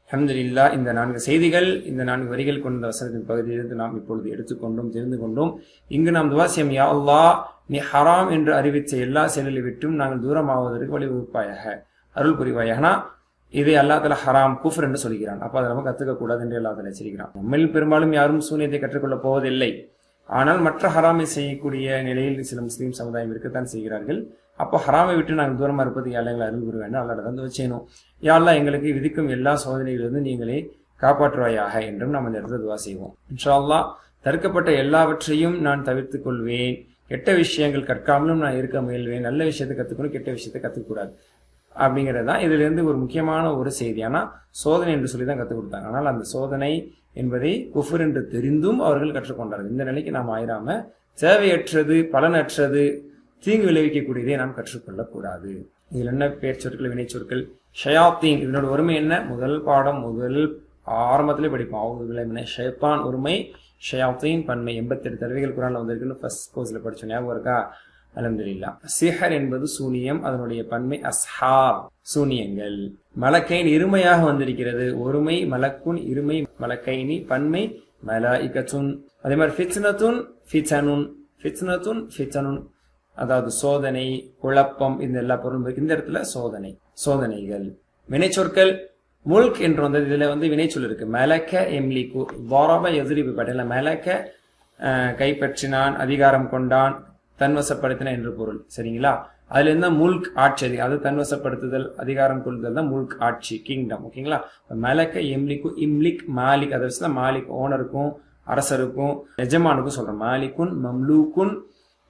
அல்ஹம்துலில்லாஹ். இந்த 4 செய்திகள், இந்த 4 வரிகள் கொண்ட வசனத்தின் பகுதியிலிருந்து நாம் இப்பொழுது எடுத்துக்கொண்டோம், தெரிந்து கொண்டோம். இங்கு நாம் துஆ செய்யும், யா அல்லாஹ், நீ ஹராம் என்று அறிவித்த எல்லா செயலை விட்டும் நாங்கள் தூரமாவதற்கு வழிவகுப்பாயாக, அருள் புரிவாயாக. இதை அல்லாஹ் தஆலா ஹராம், குஃப்ர் என்று சொல்கிறான். அப்ப அதை நம்ம கத்துக்க கூடாது என்று அல்லாஹ் தஆலா எச்சரிக்கிறான். நம்மில் பெரும்பாலும் யாரும் சூனியத்தை கற்றுக்கொள்ளப் போவதில்லை. ஆனால் மற்ற ஹராமை செய்யக்கூடிய நிலையில் சில முஸ்லீம் சமுதாயம் இருக்கத்தான் செய்கிறார்கள். அப்போ ஹராமை விட்டு நாங்கள் தூரமா இருப்பது எங்களை அருள் புரிய வேண்டும், அல்லாஹ் வந்து வச்சேனும். யா அல்லாஹ், எங்களுக்கு விதிக்கும் எல்லா சோதனைகளிலிருந்து நீங்களே காப்பாற்றுவாயாக என்றும் நாம் இந்த இடத்துல துஆ செய்வோம். இன்ஷா அல்லாஹ். தடுக்கப்பட்ட எல்லாவற்றையும் நான் தவிர்த்துக் கொள்வேன், கெட்ட விஷயங்கள் கற்காமலும் நான் இருக்க முயல்வேன். நல்ல விஷயத்தை கத்துக்கணும், கெட்ட விஷயத்தை கத்துக்கூடாது. அப்படிங்கிறது தான் இதுல இருந்து ஒரு முக்கியமான ஒரு செய்தி. ஆனா சோதனை என்று சொல்லி தான் கற்றுக் கொடுத்தாங்க. ஆனால் அந்த சோதனை என்பதை குஃபர் என்று தெரிந்தும் அவர்கள் கற்றுக்கொண்டார்கள். இந்த நிலைக்கு நாம் ஆயிராம தேவையற்றது, பலனற்றது, தீங்கு விளைவிக்கக்கூடியதை நாம் கற்றுக்கொள்ளக்கூடாது. இதில் என்ன பேர் சொற்கள், வினை சொற்கள்? ஷயாத்தீன், இதனோட ஒருமை என்ன? முதல் பாடம் முதல் ஆரம்பத்திலே படிப்போம். அவங்க ஷைத்தான் ஒருமை, ஷயாத்தீன் பன்மை. 88 தடவைகள் குர்ஆன்ல வந்திருக்குன்னு ஃபர்ஸ்ட் கோர்ஸ்ல படிச்சோம், ஞாபகம் இருக்கா? அல்ஹம்துலில்லாஹ். சிஹர் என்பது சூனியம், அதனுடைய பன்மை அஸ்ஹார், சூனியங்கள். மலக்கைன் இருமையாக வந்திருக்கிறது, ஒருமை மலக்குன், இருமை மலக்கைனி, பன்மை மலாயிகத்துன். அதே மாதிரி ஃபித்னத்துன் ஃபிதனுன், ஃபித்னத்துன் ஃபிதனுன், அதாவது சோதனை, குழப்பம், இந்த எல்லா பொருளும் இந்த இடத்துல சோதனை, சோதனைகள். வினைச்சொற்கள் முல்க் என்று வந்தது. இதுல வினைச்சொல் இருக்கு. மலக்க எம்லிக்கு, வாரப எதிரிப்பு பட்டல. மலக்க கைப்பற்றினான், அதிகாரம் கொண்டான், தன்வசப்படுத்தின என்று பொருள். சரிங்களா? அதுல இருந்தா முல்க் ஆட்சி, அது தன்வசப்படுத்துதல், அதிகாரம் கொள்ளுதல் தான் முல்க் ஆட்சி, கிங்டம். ஓகேங்களா? மலக்க எம்லிக்கு, இம்லிக் மாலிக், அதை வச்சுதான் மாலிக் ஓனருக்கும் அரசருக்கும் எஜமானுக்கும் சொல்றோம். மாலிக்குன் மம்லூக்குன்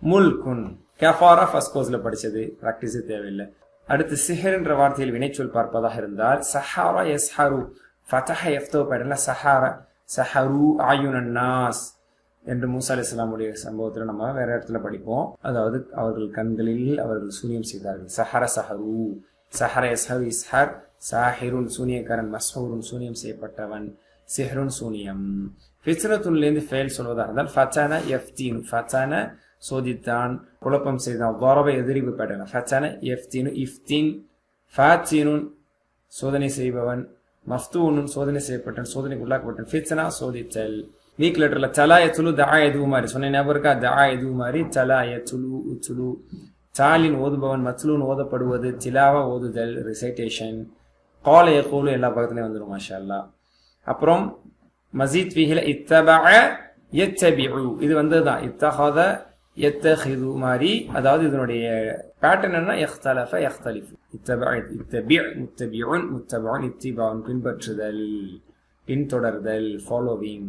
முல்குன். கஃபாரா ஃபர்ஸ்ட் கோர்ஸ்ல படிச்சது, பிராக்டிஸ் தேவையில்லை. அடுத்து சிஹர் என்ற வார்த்தையில் வினைச்சொல் பார்ப்பதாக இருந்தால் சஹாரா யஸ்ஹரு, ஃபதஹ யஃப்தஹு படல சஹாரா, சஹரு ஆயுனன் நாஸ் என்று மூசா அலைஹிஸ்ஸலாமுடைய சம்பவத்தில் நம்ம வேற இடத்துல படிப்போம். அதாவது அவர்கள் கண்களில் அவர்கள் சூனியம் செய்தார்கள். சஹர சஹரு, சஹர யஸ்ஹரு இஸ்ஹர், சாஹிருன் சூனியக்காரன், மஸ்ஹூருன் சூனியம் செய்யப்பட்டவன், சிஹ்ருன் சூனியம். ஃபித்னத்துன்லேருந்து ஃபெயில் சொல்வதாக இருந்தால் ஃபதன யஃப்தீனு, ஃபதன சோதித்தான், குழப்பம் செய்தான். வாரப எதிரிப்பு பட்டன. ஃபதன யஃப்தீனு இஃப்தீன், ஃபாத்தீனுன் சோதனை செய்பவன், மஃப்தூனுன் சோதனை செய்யப்பட்டான், சோதனைக்கு உள்ளாக்கப்பட்டான். ஃபித்னா சோதித்தல். வீக் லெட்டர்ல தலா எத்துலு தஆ எதுவு மாதிரி சொன்ன ஞாபகம் இருக்கா? தஆ எதுவு மாதிரி தலா எத்துலு உத்துலு. Tallinn ஓதுபவன், மத்லூன் ஓதப்படுவது, திலாவா ஓதுதல், recitation. கால யகூலு எல்லா பக்கத்துலயும் வந்துடும் மாஷா அல்லாஹ். அப்புறம் மஸீத் ஃபீஹில இத்தபஅ யத்தபிஉ, இது வந்ததுதான் இத்தஹத யத்தஹிது மாதிரி. அதாவது இதனுடைய பேட்டர்ன் என்ன? இஹ்தலஃப யஹ்தலிஃபு. இத்தபஅ இத்தபிஉ, முத்தபிஉன் முத்தபஉன், இத்திபாஉன் பின்பற்றுதல், பின்தொடர்தல், ஃபாலோவிங்.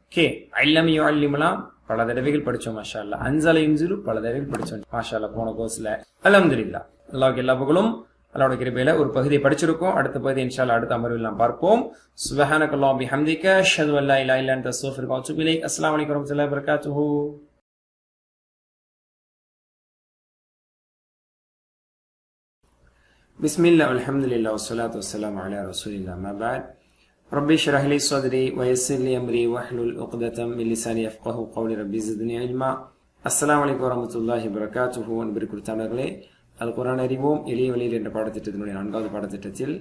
ஓகே. அல்லம் யுஅல்லிமுலாம் பல தடவைகள் படிச்சோம் மாஷா அல்லாஹ். அன்ஸல யுன்ஸிலு பல தடவைகள் படிச்சோம் மாஷா அல்லாஹ் போன கோர்ஸ்ல. அல்ஹம்துலில்லாஹ். அல்லாஹ்வுக்கு எல்லா புகழும். அல்லாஹ்வுடைய கிருபையில ஒரு பகுதியை படிச்சிருக்கோம். அடுத்த பகுதி இன்ஷா அல்லாஹ் அடுத்த அமர்வில் நாம் பார்ப்போம். சுப்ஹானக்கல்லாஹு பிஹம்திக அஷ்ஹது அல்லா இலாஹா இல்லா அன்த அஸ்தக்ஃபிருக வ அத்தூபு இலைக். அஸ்ஸலாமு அலைக்கும் வரஹ்மத்துல்லாஹி வ பரகாத்துஹு. பிஸ்மில்லாஹ் வல்ஹம்துலில்லாஹ் வஸ்ஸலாத்து வஸ்ஸலாமு அலா ரசூலில்லாஹ். மா பஅத். ரப்பி ஷ்ரஹ் லி ஸத்ரி வ யஸ்ஸிர் லி அம்ரி வஹ்லுல் உக்ததம் மின் லிசானி யஃப்கஹு கௌலி. ரப்பி ஸித்னி இல்மா. அஸ்ஸலாமு அலைக்கும் வரஹ்மத்துல்லாஹி வ பரகாத்துஹு. அன்பிற்குரிய தமிழர்களே, அல் குர்ஆன் அறிவோம் எளிய வழியில் என்ற பாடத்திட்டத்தினுடைய 4வது பாடத்திட்டத்தில்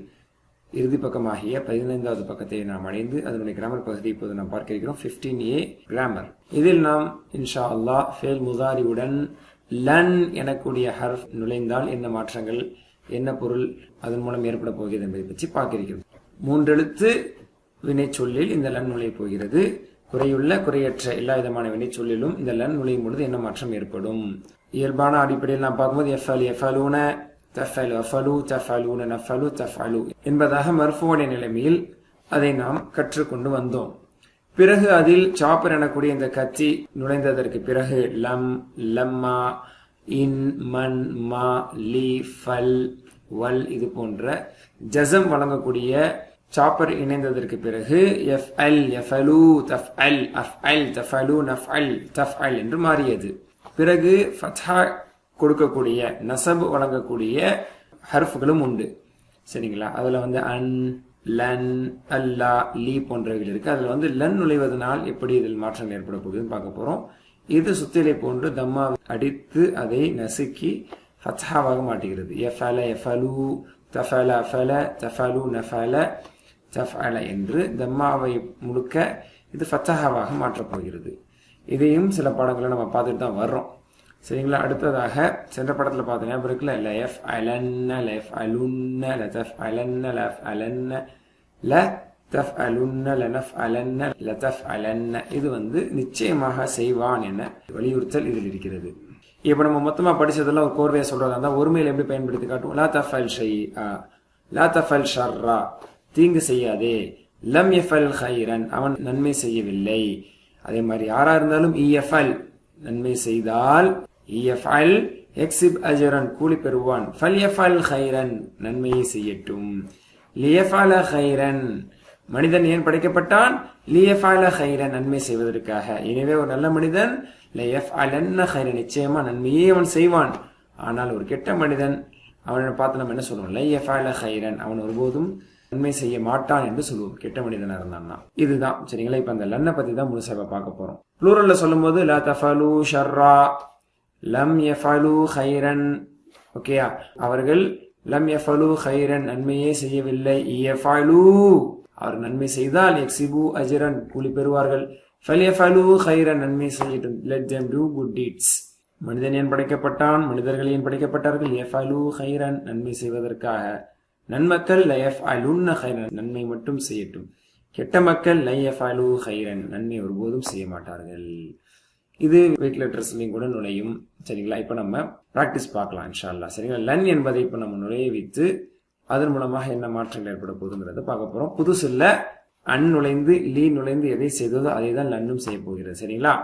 இறுதி பக்கமாகிய 15வது பக்கத்தை நாம் அடைந்து அதனுடைய கிராமர் பகுதி இப்போது நாம் பார்க்க இருக்கிறோம். 15A grammar. இதில் நாம் இன்ஷா அல்லாஹ் ஃபேல் முதாரியுடன் லன் எனக்கூடிய ஹர்ஃப் நுழைந்தால் என்ன மாற்றங்கள், என்ன பொருள் அதன் மூலம் ஏற்பட போகிறது என்பதை பற்றி பார்க்க இருக்கிறோம். 3 எழுத்து வினை சொல்லில் இந்த லன் நுழைய போகிறது. குறையுள்ள குறையற்ற எல்லா விதமான வினை சொல்லிலும் இந்த லன் நுழையும் பொழுது என்ன மாற்றம் ஏற்படும்? இயல்பான அடிப்படையில் நாம் பார்க்கும்போது எஃபல் எஃபலூன, தஃபலு அஃபலு, தஃபலூன நஃபலு, தஃபலு என்பதாக மர்ஃபூடைய நிலைமையில் அதை நாம் கற்றுக்கொண்டு வந்தோம். பிறகு அதில் சாப்பர் எனக்கூடிய இந்த கத்தி நுழைந்ததற்கு பிறகு லம், லம்மா, இன், மன், மா, லி, ஃபல், வல் இது போன்ற ஜஸம் வழங்கக்கூடிய சாப்பர் இணைந்ததற்கு பிறகு எஃப்அல், எஃபலு, தஃப்அல், அஃப்அல், தஃபலு, நஃப்அல், தஃப்அல் என்று மாறியது. பிறகு ஃபத்ஹா கொடுக்கக்கூடிய நசப் வழங்கக்கூடிய ஹர்ஃப்களும் உண்டு. சரிங்களா? அதுல அன், லன், அல்லா, லீ போன்றவைகள் இருக்கு. அதுல லன் நுழைவதனால் எப்படி இதில் மாற்றம் ஏற்பட போகுதுன்னு பார்க்க போறோம். இது சுத்திலை போன்று தம்மா அடித்து அதை நசுக்கி ஃபத்ஹாவாக மாட்டுகிறது. எஃபல எஃபலு, தஃபல அஃபல, தஃபலு நஃபல, தஃபல என்று தம்மாவை முழுக்க இது ஃபத்ஹாவாக மாற்றப் போகிறது. இதையும் சில பாடங்களை நம்ம பார்த்துட்டு தான் வர்றோம். சரிங்களா? அடுத்ததாக சென்ற படத்துல பார்த்தீங்கன்னா பிறகுல லஃப் அலன்ன, லஃப் அலுன்ன, லஃப் அலன்ன, லஃப் அலன்ன, லஃப் அலுன்ன, லஃப் அலன்ன, லஃப் அலன்ன இது நிச்சயமாக செய்வான் என வலியுறுத்தல் இதில் இருக்கிறது. இப்ப நம்ம மொத்தமா படிச்சதெல்லாம் ஒரு கோர்வையா சொல்றதா இருந்தா ஒருமையில எப்படி பயன்படுத்தி காட்டுவோம்? லா தஃபல் ஷைஆ, லா தஃபல் ஷர்ரா தீங்கு செய்யாதே, லம் யஃபல் கைரன் அவன் நன்மை செய்யவில்லை. அதே மாதிரி யாரா இருந்தாலும் இயஃபல் நன்மை செய்தால் இயஃபல் எக்ஸிப் அஜரன் கூலி பெறுவான். ஃபல்யஃபல் கைரன் நன்மையை செய்யட்டும். லியஃபல கைரன் மனிதன் ஏன் படைக்கப்பட்டான்? லியஃபல கைரன் நன்மை செய்வதற்காக. எனவே ஒரு நல்ல மனிதன் லியஃபலன்ன கைரன் நிச்சயமா நன்மையே அவன் செய்வான். ஆனால் ஒரு கெட்ட மனிதன் அவனை பார்த்து நம்ம என்ன சொல்லுவோம்? லியஃபல கைரன் அவன் ஒருபோதும் நன்மை செய்ய மாட்டான் என்று சொல்லுவோம், கெட்ட மனிதனா இருந்தான்னா. இதுதான் சரிங்களா. இப்ப அந்த லன்னை பத்தி தான் முழுசா பார்க்க போறோம். ப்ளூரல்ல சொல்லும் போது லா தஃபலு ஷர்ரா லம் யஃபலு கைரன். ஓகேயா? அவர்கள் லம் யஃபலு கைரன் நன்மையே செய்யவில்லை. யஃபலு அவர் நன்மை செய்தால் எக்ஸிபு அஜரன் கூலி பெறுவார்கள். ஃபல்யஃபலு கைரன் நன்மை செய்யட்டும். Let them do good deeds. மனிதன் ஏன் படைக்கப்பட்டான்? மனிதர்கள் ஏன் படைக்கப்பட்டார்கள்? யஃபலு கைரன் நன்மை செய்வதற்காக. நன்மக்கள் லயஃபலுன்ன கைரன் நன்மை மட்டும் செய்யட்டும். கெட்ட மக்கள் லயஃபலு கைரன் நன்மை ஒருபோதும் செய்ய மாட்டார்கள். இது வீக் லெட்டர்ஸ்லையும் கூட நுழையும். சரிங்களா? இப்ப நம்ம பிராக்டிஸ் பார்க்கலாம் இன்ஷா அல்லாஹ். சரிங்களா? லன் என்பதை இப்ப நம்ம நுழைய வைத்து அதன் மூலமாக என்ன மாற்றங்கள் ஏற்பட போகுதுங்கிறத பார்க்க போறோம். புதுசுல அன் நுழைந்து லீ நுழைந்து எதை செய்ததோ அதை தான் லன்னும் செய்ய போகிறது. சரிங்களா?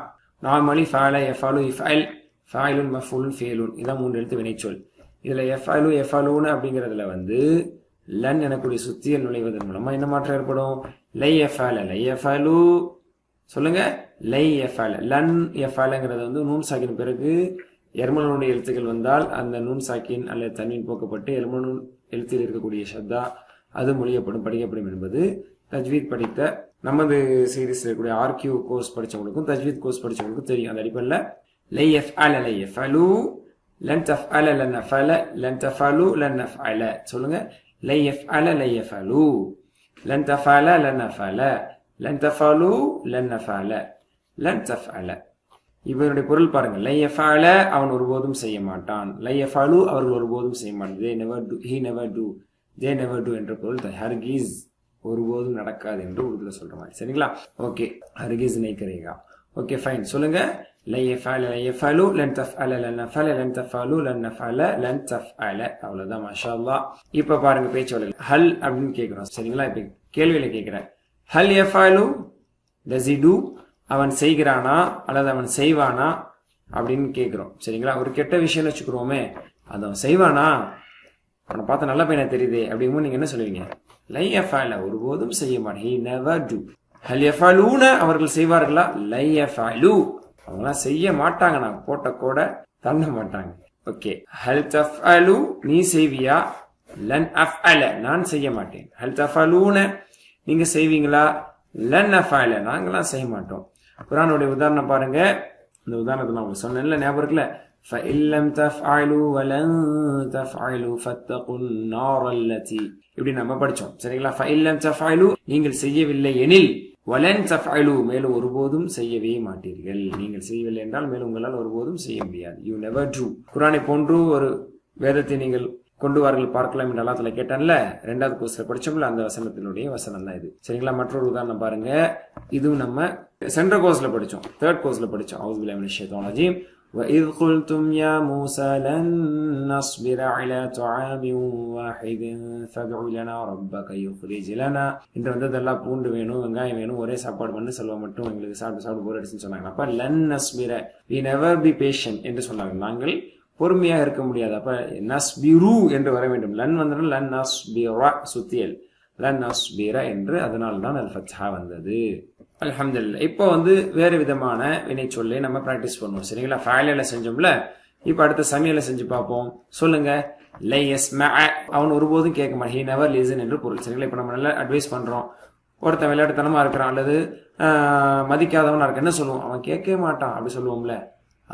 நார்மலி ஃபஅல யஃபலு இஃபல் ஃபாயிலுன் மஃபூலுன் ஃபியலுன் இதான் 3 எழுத்து வினைச்சொல். இதுல எஃபலு எஃபலூன அப்படிங்கிறதுல லன் எனக்கூடிய சுத்தியல் நுழைவதன் மூலமா என்ன மாற்றம் ஏற்படும்? லை எஃபல லை எஃபலு சொல்லுங்க. லை எஃபல லன் எஃபலங்கிறது நூன் சாக்கின் பிறகு எர்மனுடைய எழுத்துக்கள் வந்தால் அந்த நூன் சாக்கின் அல்லது தன்வீன் போக்கப்பட்டு எர்மனு எழுத்தில் இருக்கக்கூடிய ஷத்தா அது மொழியப்படும் படிக்கப்படும் என்பது தஜ்வீத் படித்த நமது சீரீஸ் இருக்கக்கூடிய ஆர்கியூ கோர்ஸ் படிச்சவங்களுக்கும் தஜ்வீத் கோர்ஸ் படிச்சவங்களுக்கும் தெரியும். அந்த அடிப்படையில் லை எஃப்அல லை எஃபலு லன் தஃப்அல லன் நஃபல லன் தஃபலு லன் நஃப்அல சொல்லுங்க. லை எஃப்அல லை எஃபலு லன் தஃபல லன் நஃபல லன் தஃபலு லன் நஃபல லன் தஃப்அல. இவருடைய பொருள் பாருங்க. லை எஃபஅல அவன் ஒருபோதும் செய்ய மாட்டான். லை எஃபலு அவர்கள் ஒருபோதும் செய்ய மாட்டான். they never do, he never do, they never do என்ற பொருள் ஹர்கீஸ் ஒருபோதும் நடக்காது என்று உருதுல சொல்ற மாதிரி. சரிங்களா? ஓகே. ஹர்கீஸ் நைக்கரேகா. Okay fine. சொல்லுங்க. லை எஃபஅல லை எஃபலு லன் தஃப்அல லன் நஃபல லன் தஃபலு லன் நஃபல லன் தஃப்அல. அவ்வளவுதான். மாஷா அல்லாஹ். இப்ப பாருங்க பேச்சு வழக்கு ஹல் அப்படின்னு கேக்குறோம். சரிங்களா? இப்ப கேள்வியில கேக்குறேன். ஹல் எஃபலு does he do அவன் செய்கிறானா அல்லது அவன் செய்வானா அப்படின்னு கேட்கிறோம். சரிங்களா? ஒரு கெட்ட விஷயம் வச்சுக்கிறோமே, அது அவன் செய்வானா, அவனை பார்த்த நல்ல பையனை தெரியுது அப்படிங்கும்போது நீங்க என்ன சொல்லுவீங்க? லை எஃபஅல ஒருபோதும் செய்ய மாட்டான். he never do. ஹல் எஃபலூன அவர்கள் செய்வார்களா? லை எஃபலு அவங்களாம் செய்ய மாட்டாங்க. நான் போட்ட கூட தள்ள மாட்டாங்க. ஓகே. ஹல் தஃப்அலு நீ செய்வியா? லன் அஃப்அல நான் செய்ய மாட்டேன். ஹல் தஃபலூன நீங்க செய்வீங்களா? லன் அஃப்அல நாங்களாம் செய்ய மாட்டோம். குர்ஆனுடைய உதாரணம் பாருங்க. இந்த உதாரணத்தை நான் உங்களுக்கு சொன்னேன்ல, ஞாபகம் இருக்குல்ல? فَإِن لَّمْ تَفْعَلُوا وَلَن تَفْعَلُوا فَاتَّقُوا النَّارَ الَّتِي இப்படி நம்ம படிச்சோம். சரிங்களா? فَإِن لَّمْ تَفْعَلُوا நீங்கள் செய்யவில்லை எனில் وَلَن تَفْعَلُوا மேலும் ஒருபோதும் செய்யவே மாட்டீர்கள். நீங்கள் செய்யவில்லை என்றால் மேலும் உங்களால் ஒருபோதும் செய்ய முடியாது. You never do. குர்ஆனை போன்று ஒரு வேதத்தை நீங்கள் கொண்டு வார்கள் பார்க்கலாம் என்று அல்லாஹ் கேட்டான்ல, 2வது கோர்ஸ்ல படிச்சோம்ல, அந்த வசனத்தினுடைய வசனம் தான் இது. சரிங்களா? மற்றொரு உதாரணம் பாருங்க. இதுவும் நம்ம சென்ற கோர்ஸ்ல படிச்சோம், 3rd கோர்ஸ்ல படிச்சோம். அவுது பில்லாஹி மினஷ் ஷைத்தானிர் ரஜீம். وَإِذْ قُلْتُمْ يَا مُوسَى لَن نَّصْبِرَ عَلَى طَعَامٍ وَاحِدٍ فَادْعُ لَنَا رَبَّكَ يُخْرِجْ لَنَا என்று வந்ததெல்லாம் பூண்டு வேணும், வெங்காயம் வேணும், ஒரே சாப்பாடு பண்ணு செல்வா மட்டும் எங்களுக்கு சாப்பிட்டு போர் அடிச்சுன்னு சொன்னாங்க. அப்ப லன் நஸ்பிர we never be patient என்று சொன்னாங்க. நாங்கள் பொறுமையாக இருக்க முடியாது. அப்ப நஸ்பிரு என்று வர வேண்டும். லன் வந்தாலும் லன் நஸ்பிர சுத்தியல் லன் நஸ்பிர என்று, அதனால்தான் அல் ஃபத்ஹா வந்தது. அல்ஹம்துலில்லாஹ். இப்போ வேறு விதமான வினை சொல்லை நம்ம பிராக்டிஸ் பண்ணுவோம். சரிங்களா? ஃபஅல செஞ்சோம்ல, இப்போ அடுத்த சமையலை செஞ்சு பார்ப்போம். சொல்லுங்க. லை யஸ்மஅ அவன் ஒருபோதும் கேட்க மாட்டான். he never listen என்று பொருள். சரிங்களா? இப்போ நம்ம நல்லா அட்வைஸ் பண்றோம். ஒருத்தன் விளையாட்டுத்தனமா இருக்கிறான் அல்லது மதிக்காதவனா இருக்க, என்ன சொல்லுவோம்? அவன் கேட்கவே மாட்டான் அப்படி சொல்லுவோம்ல.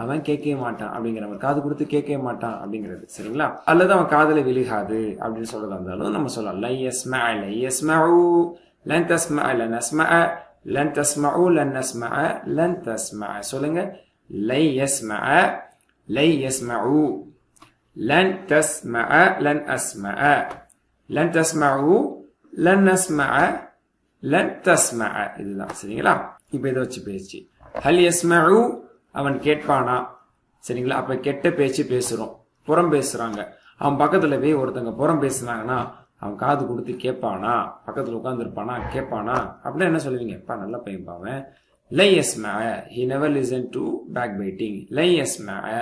அவன் கேட்கவே மாட்டான் அப்படிங்கிற, காது கொடுத்து கேட்கவே மாட்டான் அப்படிங்கிறது. சரிங்களா? அல்லது அவன் காதல விழுகாது அப்படின்னு சொல்றதா இருந்தாலும் நம்ம சொல்லலாம். லை யஸ்மஅ லை யஸ்மஉ லன் தஸ்மஅ லன் நஸ்மஅ லன் தஸ்மஉ லன் நஸ்மஅ லன் தஸ்மஅ. சொல்லுங்க. லை யஸ்மஅ லை யஸ்மஉ லன் தஸ்மஅ லன் அஸ்மஅ லன் தஸ்மஉ லன் நஸ்மஅ லன் தஸ்மஅ. இதுதான். சரிங்களா? இப்போ இதை வச்சு பேச்சு. ஹல் யஸ்மஉ அவன் கேட்பானா? சரிங்களா? அப்ப கெட்ட பேச்சு பேசுறோம், புறம் பேசுறாங்க. அவன் பக்கத்துல போய் ஒருத்தங்க புறம் பேசுனாங்கன்னா அவன் காது கொடுத்து கேட்பானா? பக்கத்துல உட்கார்ந்து இருப்பானா? கேட்பானா? அப்படின்னா என்ன சொல்லுவீங்க? நல்ல பையன் பாவன் லை யஸ்மஅ, he never listened to backbiting. லை யஸ்மஅ.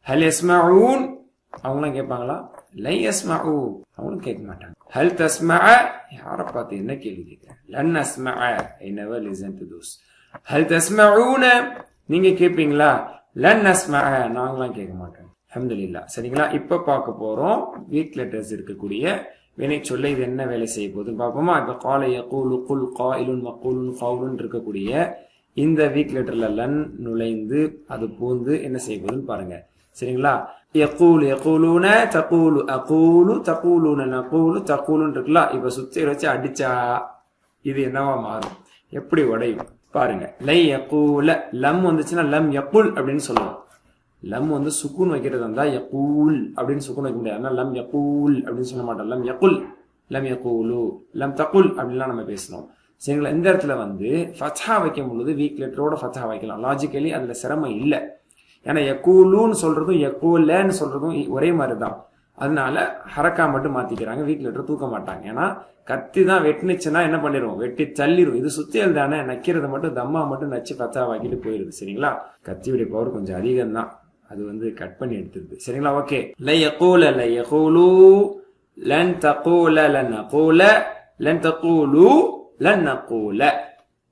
ஹல் யஸ்மஊன், அவங்களாம் கேட்பாங்களா? லை யஸ்மஊ, அவங்களும் கேட்க மாட்டாங்க. ஹல் தஸ்மஅ, யாரை பார்த்து என்ன கேள்வி கேட்கிறேன்? லன் அஸ்மஅ, I never listen to those. ஹல் தஸ்மஊன, நீங்க கேட்பீங்களா? லன் அஸ்மஅ, நாங்களாம் கேட்க மாட்டோம். அல்ஹம்துலில்லாஹ். சரிங்களா? இப்ப பார்க்க போறோம் வீக் லெட்டர்ஸ் இருக்கக்கூடிய வினை சொல்ல இது என்ன வேலை செய்ய போகுதுன்னு பார்ப்போமா? இப்ப கால யகூலு குல் காயிலுன் மக்கூலுன் கவுலுன் இருக்கக்கூடிய இந்த வீக் லெட்டர்ல லன் நுழைந்து அது பூந்து என்ன செய்ய போகுதுன்னு பாருங்க. சரிங்களா? யகூலு யகூலுன, தகூலு அகூலு, தகூலுன நகூலு, தகூலுன்னு இருக்குல்ல. இப்ப சுத்தி வச்சு அடிச்சா இது என்னவா மாறும்? எப்படி உடையும் பாருங்க. லை யகூல, லம் வந்துச்சுன்னா லம் யகுல் அப்படின்னு சொல்லுவோம். லம் வந்து சுக்கூன் வைக்கிறது இருந்தா யகூல் அப்படின்னு சுக்கூன் வைக்க முடியாது. அதனால லம் யகூல் அப்படின்னு சொல்ல மாட்டோம். லம் யகுல், லம் யகூலு, லம் தகுல் அப்படின்லாம் நம்ம பேசணும். சரிங்களா? இந்த இடத்துல வந்து ஃபத்ஹா வைக்கும் பொழுது வீக் லெட்டரோட ஃபத்ஹா வைக்கலாம். லாஜிக்கலி அதுல சிரமம் இல்லை. ஏன்னா யகூலுன்னு சொல்றதும் யகூலன்னு சொல்றதும் ஒரே மாதிரி தான். அதனால ஹரக்கா மட்டும் மாத்திக்கிறாங்க, வீக் லெட்டர் தூக்க மாட்டாங்க. ஏன்னா கத்தி தான் வெட்டுனுச்சுன்னா என்ன பண்ணிடும்? வெட்டி தள்ளிடும். இது சுத்தியல் தானே, நக்கிறது மட்டும் தம்மா மட்டும் நச்சு ஃபத்ஹா வாக்கிட்டு போயிருது. சரிங்களா? கத்தியுடைய பவர் கொஞ்சம் அதிகம் தான், அது வந்து கட் பண்ணி எடுத்துருது. சரிங்களா? ஓகே. லை யகூல லை யகூலு, லன் தகூல லன் நகூல, லன் தகூலு லன் நகூல,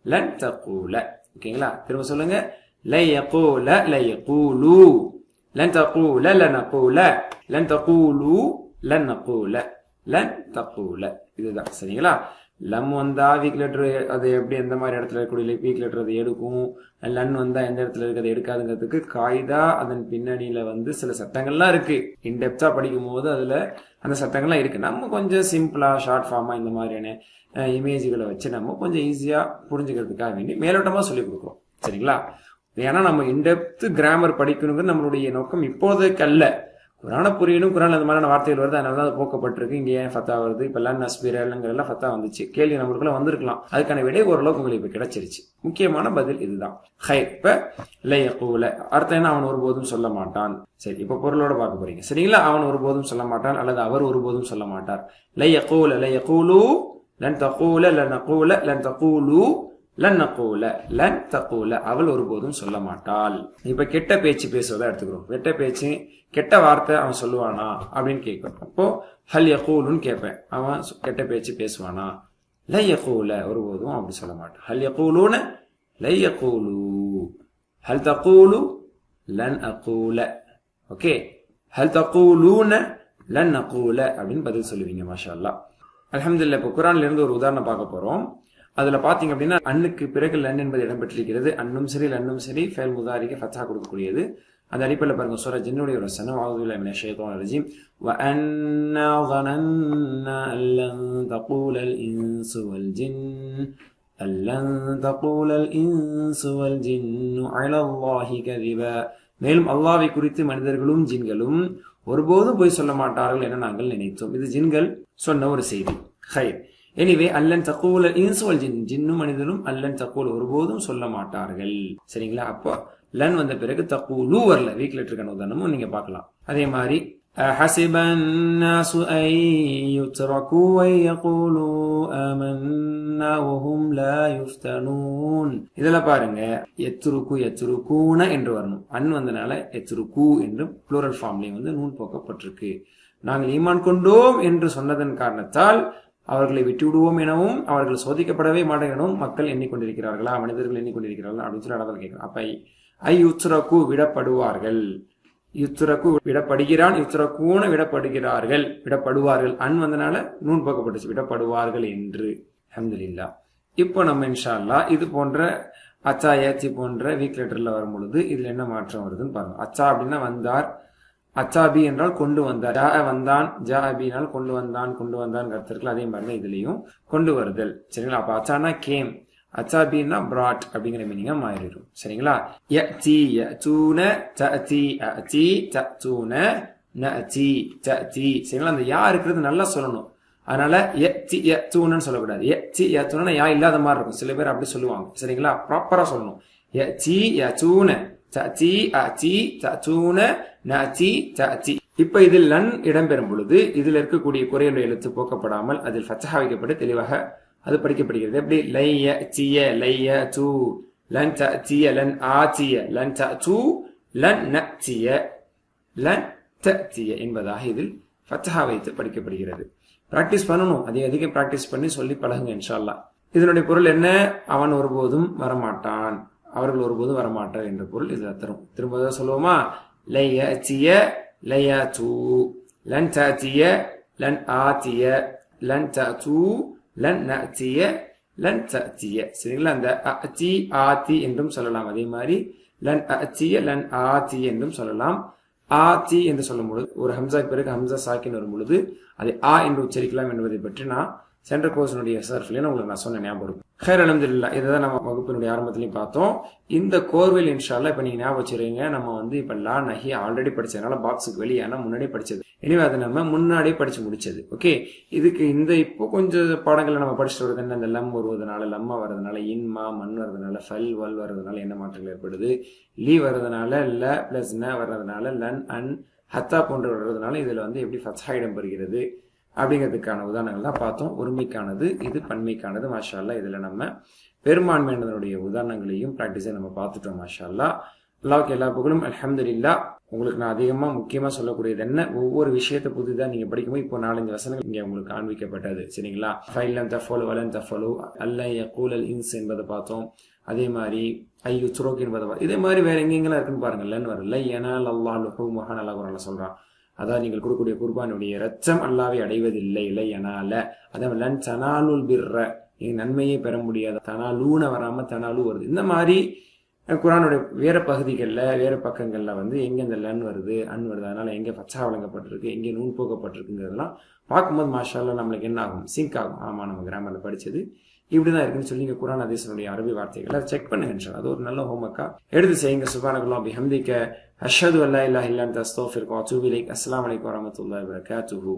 லன் தகூல. ஓகேங்களா? திரும்ப சொல்லுங்க. லை யகூல லை யகூலு, லன் தகூல லன் நகூல, லன் தகூலு லன் நகூல, லன் தகூல. இதுதான். சரிங்களா? லம் வந்தா வீக் லெட்டர் அது எப்படி எந்த மாதிரி இடத்துல இருக்கக்கூடிய வீக் லெட்டர் அது எடுக்கும், லன் வந்தா எந்த இடத்துல இருக்கிறது எடுக்காதுங்கிறதுக்கு காய்தா அதன் பின்னணியில வந்து சில சட்டங்கள்லாம் இருக்கு. இன்டெப்தா படிக்கும் போது அதுல அந்த சட்டங்கள்லாம் இருக்கு. நம்ம கொஞ்சம் சிம்பிளா ஷார்ட் ஃபார்மா இந்த மாதிரியான இமேஜ்களை வச்சு நம்ம கொஞ்சம் ஈஸியா புரிஞ்சுக்கிறதுக்காக வேண்டி மேலோட்டமா சொல்லி கொடுக்குறோம். சரிங்களா? ஏன்னா நம்ம இன்டெப்த் கிராமர் படிக்கணுங்கிறது நம்மளுடைய நோக்கம் இப்போதைக்கு அல்ல. குரான புரியணும், குரான் அந்த மாதிரியான வார்த்தைகள் வருது, அதனால தான் அது போக்கப்பட்டிருக்கு. இங்க ஏன் ஃபத்தா வருது? இப்ப லன் அஸ்பிரல்ங்கிறதெல்லாம் ஃபத்தா வந்துச்சு. கேள்வி நம்மளுக்குள்ள வந்திருக்கலாம். அதுக்கான விடை ஓரளவுக்கு உங்களுக்கு இப்ப கிடைச்சிருச்சு. முக்கியமான பதில் இதுதான். ஹைர். இப்ப லை யகூல அர்த்தம் என்ன? அவன் ஒருபோதும் சொல்ல மாட்டான். சரி, இப்ப பொருளோட பார்க்க போறீங்க. சரிங்களா? அவன் ஒருபோதும் சொல்ல மாட்டான் அல்லது அவர் ஒருபோதும் சொல்ல மாட்டார். லை யகூல லை யகூலு, லன் தகூல லன் நகூல, லன் தகூலு லன் நகூல, லன் தகூல, அவள் ஒருபோதும் சொல்ல மாட்டாள். இப்ப கெட்ட பேச்சு பேசுவதா எடுத்துக்கிறோம். கெட்ட பேச்சு, கெட்ட வார்த்தை அவன் சொல்லுவானா அப்படின்னு கேட்பேன். அப்போ ஹல் யகூலுன்னு கேட்பேன். அவன் கெட்ட பேச்சு பேசுவானா? லை யகூல, ஒருபோதும் அப்படி சொல்ல மாட்டான். ஹல் யகூலுன லை யகூலு, ஹல் தகூலு லன் அகூல. ஓகே. ஹல் தகூலுன லன் நகூல அப்படின்னு பதில் சொல்லுவீங்க. மாஷா அல்லாஹ். அல்ஹம்துலில்லாஹ். இப்போ குர்ஆன்ல இருந்து ஒரு உதாரணம் பார்க்க போறோம். அதுல பாத்தீங்க அப்படின்னா அன்னுக்கு பிறகு லன் என்பது இடம்பெற்றிருக்கிறது. அன்னும் சரி லன்னும் சரி ஃபெயல் முதாரிக்கு ஃபத்ஹா கொடுக்கக்கூடியது. அந்த அடிப்படையில் பாருங்க, சூரா ஜின்னுடைய ஒரு வசனம். அஊது பில்லாஹி மினஷ் ஷைத்தானிர் ரஜீம். வஅன்னா ظننا أن تقول الإنس والجن ألن تقول الإنس والجن على الله كذبا. மேலும் அல்லாஹ்வை குறித்து மனிதர்களும் ஜின்களும் ஒருபோதும் போய் சொல்ல மாட்டார்கள் என நாங்கள் நினைத்தோம். இது ஜின்கள் சொன்ன ஒரு செய்தி. ஹைர். எனிவே அல்லன் தகூல இன்சு வல் ஜின், ஜின்னும் மனிதரும் அல்லன் தகூல் ஒருபோதும் சொல்ல மாட்டார்கள். சரிங்களா? அப்போ லன் வந்த பிறகு தகூலு வரல. வீக் லெட்டருக்கான உதாரணமும் நீங்க பார்க்கலாம். அதே மாதிரி ஹஸிபன் நாஸு ஐ யுத்ரகு வ யகூலு ஆமன்னா வஹும் லா யுஃப்தனூன். இதெல்லாம் பாருங்க, யத்ருக்கு யத்ருகூன என்று வரணும். அன் வந்தனால யத்ருக்கு என்று ப்ளூரல் ஃபார்ம்லயே வந்து நூன் போக்கப்பட்டிருக்கு. நாங்கள் ஈமான் கொண்டோம் என்று சொன்னதன் காரணத்தால் அவர்களை விட்டுவிடுவோம் எனவும் அவர்கள் சோதிக்கப்படவே மாட்டேன் எனவும் மக்கள் எண்ணிக்கொண்டிருக்கிறார்களா, மனிதர்கள் எண்ணிக்கொண்டிருக்கிறார்களா அப்படின்னு சொல்லி அடவல் கேட்கிறோம். அப்ப ஐ யுத்ரகு விடப்படுவார்கள், யுத்ரகு விடப்படுகிறான், யுத்ரகூன விடப்படுகிறார்கள், விடப்படுவார்கள். அன் வந்தனால நூன் போக்கப்பட்டுச்சு, விடப்படுவார்கள் என்று. அல்ஹம்துலில்லாஹ். இப்போ நம்ம இன்ஷா அல்லாஹ் இது போன்ற அச்சா ஏச்சி போன்ற வீக் லெட்டர்ல வரும் பொழுது இதுல என்ன மாற்றம் வருதுன்னு பாருங்க. அச்சா அப்படின்னா வந்தார், அச்சாபி என்றால் கொண்டு வந்தார், ஜா வந்தான், ஜா அபினால் கொண்டு வந்தான், கொண்டு வந்தான் கருத்திருக்கல. அதே மாதிரி தான் இதுலயும் கொண்டு வருதல். சரிங்களா? அப்ப அச்சானா கேம், அச்சாபின்னா பிராட் அப்படிங்கிற மீனிங்கா மாறிடும். சரிங்களா? யஅதி யஅதூன தஅதி அஅதி தஅதூன நஅதி தஅதி. சரிங்களா? அந்த யா இருக்கிறது நல்லா சொல்லணும். அதனால யஅதி யஅதூனன்னு சொல்லக்கூடாது. யஅதி யஅதூன யா இல்லாத மாதிரி இருக்கும். சில பேர் அப்படி சொல்லுவாங்க. சரிங்களா? ப்ராப்பரா சொல்லணும். யஅதி யஅதூன தஅதி அஅதி தஅதூன நஅதி தஅதி. இப்ப இதில் லன் இடம்பெறும் பொழுது இதில் இருக்கக்கூடிய குறையுடைய எழுத்து போக்கப்படாமல் அதில் ஃபத்ஹா வைக்கப்பட்டு தெளிவாக அது படிக்கப்படுகிறது. எப்படி? லை யஅதிய லை யஅது, லன் தஅத்திய, லன் ஆத்திய, லன் தஅது, லன் நஅத்திய, லன் தஅத்திய என்பதாக இதில் ஃபத்ஹா வைத்து படிக்கப்படுகிறது. பிராக்டிஸ் பண்ணணும், அதை அதிகம் பிராக்டிஸ் பண்ணி சொல்லி பழகுங்க இன்ஷா அல்லாஹ். இதனுடைய பொருள் என்ன? அவன் ஒருபோதும் வரமாட்டான், அவர்கள் ஒருபோதும் வரமாட்டார் என்ற பொருள் இதுல தரும். திரும்ப சொல்லுவோமா? லை யஅத்திய, லை யஅது, லன் தஅத்திய, லன் ஆத்திய, லன் தஅது, லன் நஅத்திய, லன் தஅத்திய. சரிங்களா? அந்த அத்தி ஆத்தி என்றும் சொல்லலாம். அதே மாதிரி லன் அத்திய, லன் ஆத்தி என்றும் சொல்லலாம். ஆத்தி என்று சொல்லும் பொழுது ஒரு ஹம்சாக்கு பிறகு ஹம்சா சாக்கின் வரும் பொழுது அதை ஆ என்று உச்சரிக்கலாம் என்பதை பற்றி நான் சென்ற கோர்ஸினுடைய சர்ஃப்ல உங்களுக்கு நான் சொன்ன ஞாபகம் இருக்கும். ஹைர் அல்ஹம்துலில்லாஹ். இதைதான் நம்ம வகுப்பினுடைய ஆரம்பத்திலையும் பார்த்தோம். இந்த கோர்வில் இன்ஷா அல்லாஹ் இப்ப நீங்க ஞாபகம் வச்சுருங்க. நம்ம இப்ப லா நஹி ஆல்ரெடி படிச்சதுனால பாக்ஸுக்கு வெளியே முன்னாடி படிச்சது. எனவே அதை நம்ம முன்னாடி படிச்சு முடிச்சது. ஓகே, இதுக்கு இப்போ கொஞ்சம் பாடங்களை நம்ம படிச்சுட்டு வருது. என்ன, இந்த லம் வருவதனால, லம்மா வர்றதுனால, இன்மா மண் வர்றதுனால, ஃபல் வல் வர்றதுனால என்ன மாற்றங்கள் ஏற்படுது, லீ வர்றதுனால, ல பிளஸ் ந வர்றதுனால, லன் அன் ஹத்தா போன்று வர்றதுனால இதுல எப்படி ஃபத்ஹா இடம் பெறுகிறது அப்படிங்கிறதுக்கான உதாரணங்கள் தான் பார்த்தோம். ஒருமைக்கானது, இது பன்மைக்கானது. மாஷா அல்லாஹ். இதுல நம்ம பெரும்பான்மையினருடைய உதாரணங்களையும் பிராக்டிஸை நம்ம பார்த்துட்டோம். மாஷா அல்லாஹ். அல்லாஹ்வுக்கு எல்லா புகழும். அல்ஹம்துலில்லாஹ். உங்களுக்கு நான் அதிகமா முக்கியமா சொல்லக்கூடியது என்ன, ஒவ்வொரு விஷயத்தை புதுதா நீங்க படிக்கும்போது இப்போ 4-5 வசனங்கள் இங்க உங்களுக்கு காண்பிக்கப்பட்டது. சரிங்களா? ஃபைலம் தஃபலு வலன் தஃபலு, அல்ல யகூலல் இன்ஸ் என்பதை பார்த்தோம். அதே மாதிரி ஐயு சுரோக் என்பதை பார்த்தோம். இதே மாதிரி வேற எங்கெங்கெல்லாம் இருக்குன்னு பாருங்க. லன் வரும். லை யனால் அல்லாஹ் லுஹூமுஹா அல்லாஹ் குர்ஆன்ல சொல்றான். அதாவது நீங்கள் கொடுக்கக்கூடிய குர்பானுடைய இரத்தம் அல்லாவை அடைவதில்லை. இல்லை எனால. அதே லன் தனாலுல் பிர்ர, நன்மையை பெற முடியாது. தனாலூன வராம தனாலு வருது. இந்த மாதிரி குர்ஆனுடைய வேற பகுதிகளில் வேற பக்கங்கள்ல எங்க இந்த லன் வருது, அன் வருது, அதனால எங்க ஃபத்ஹா வழங்கப்பட்டிருக்கு, எங்க நூன் போக்கப்பட்டிருக்குங்கிறதெல்லாம் பார்க்கும்போது மாஷா அல்லாஹ் நம்மளுக்கு என்ன ஆகும், சிங்க் ஆகும். ஆமா, நம்ம கிராமர்ல படிச்சது இப்படிதான் இருக்குன்னு சொல்லி நீங்க குர்ஆன் ஹதீஸினுடைய அரபி வார்த்தைகளை செக் பண்ணுங்க. அது ஒரு நல்ல ஹோம்ஒர்க்கா எடுத்து செய்யுங்க. சுப்ஹானல்லாஹ் பிஹம்திக, அஷ்ஹது அல்லா இலாஹா இல்லா அன்த அஸ்தக்ஃபிருக வ அத்தூபு இலைக். அஸ்ஸலாமு அலைக்கும் வரஹ்மத்துல்லாஹி வபரகாத்துஹு.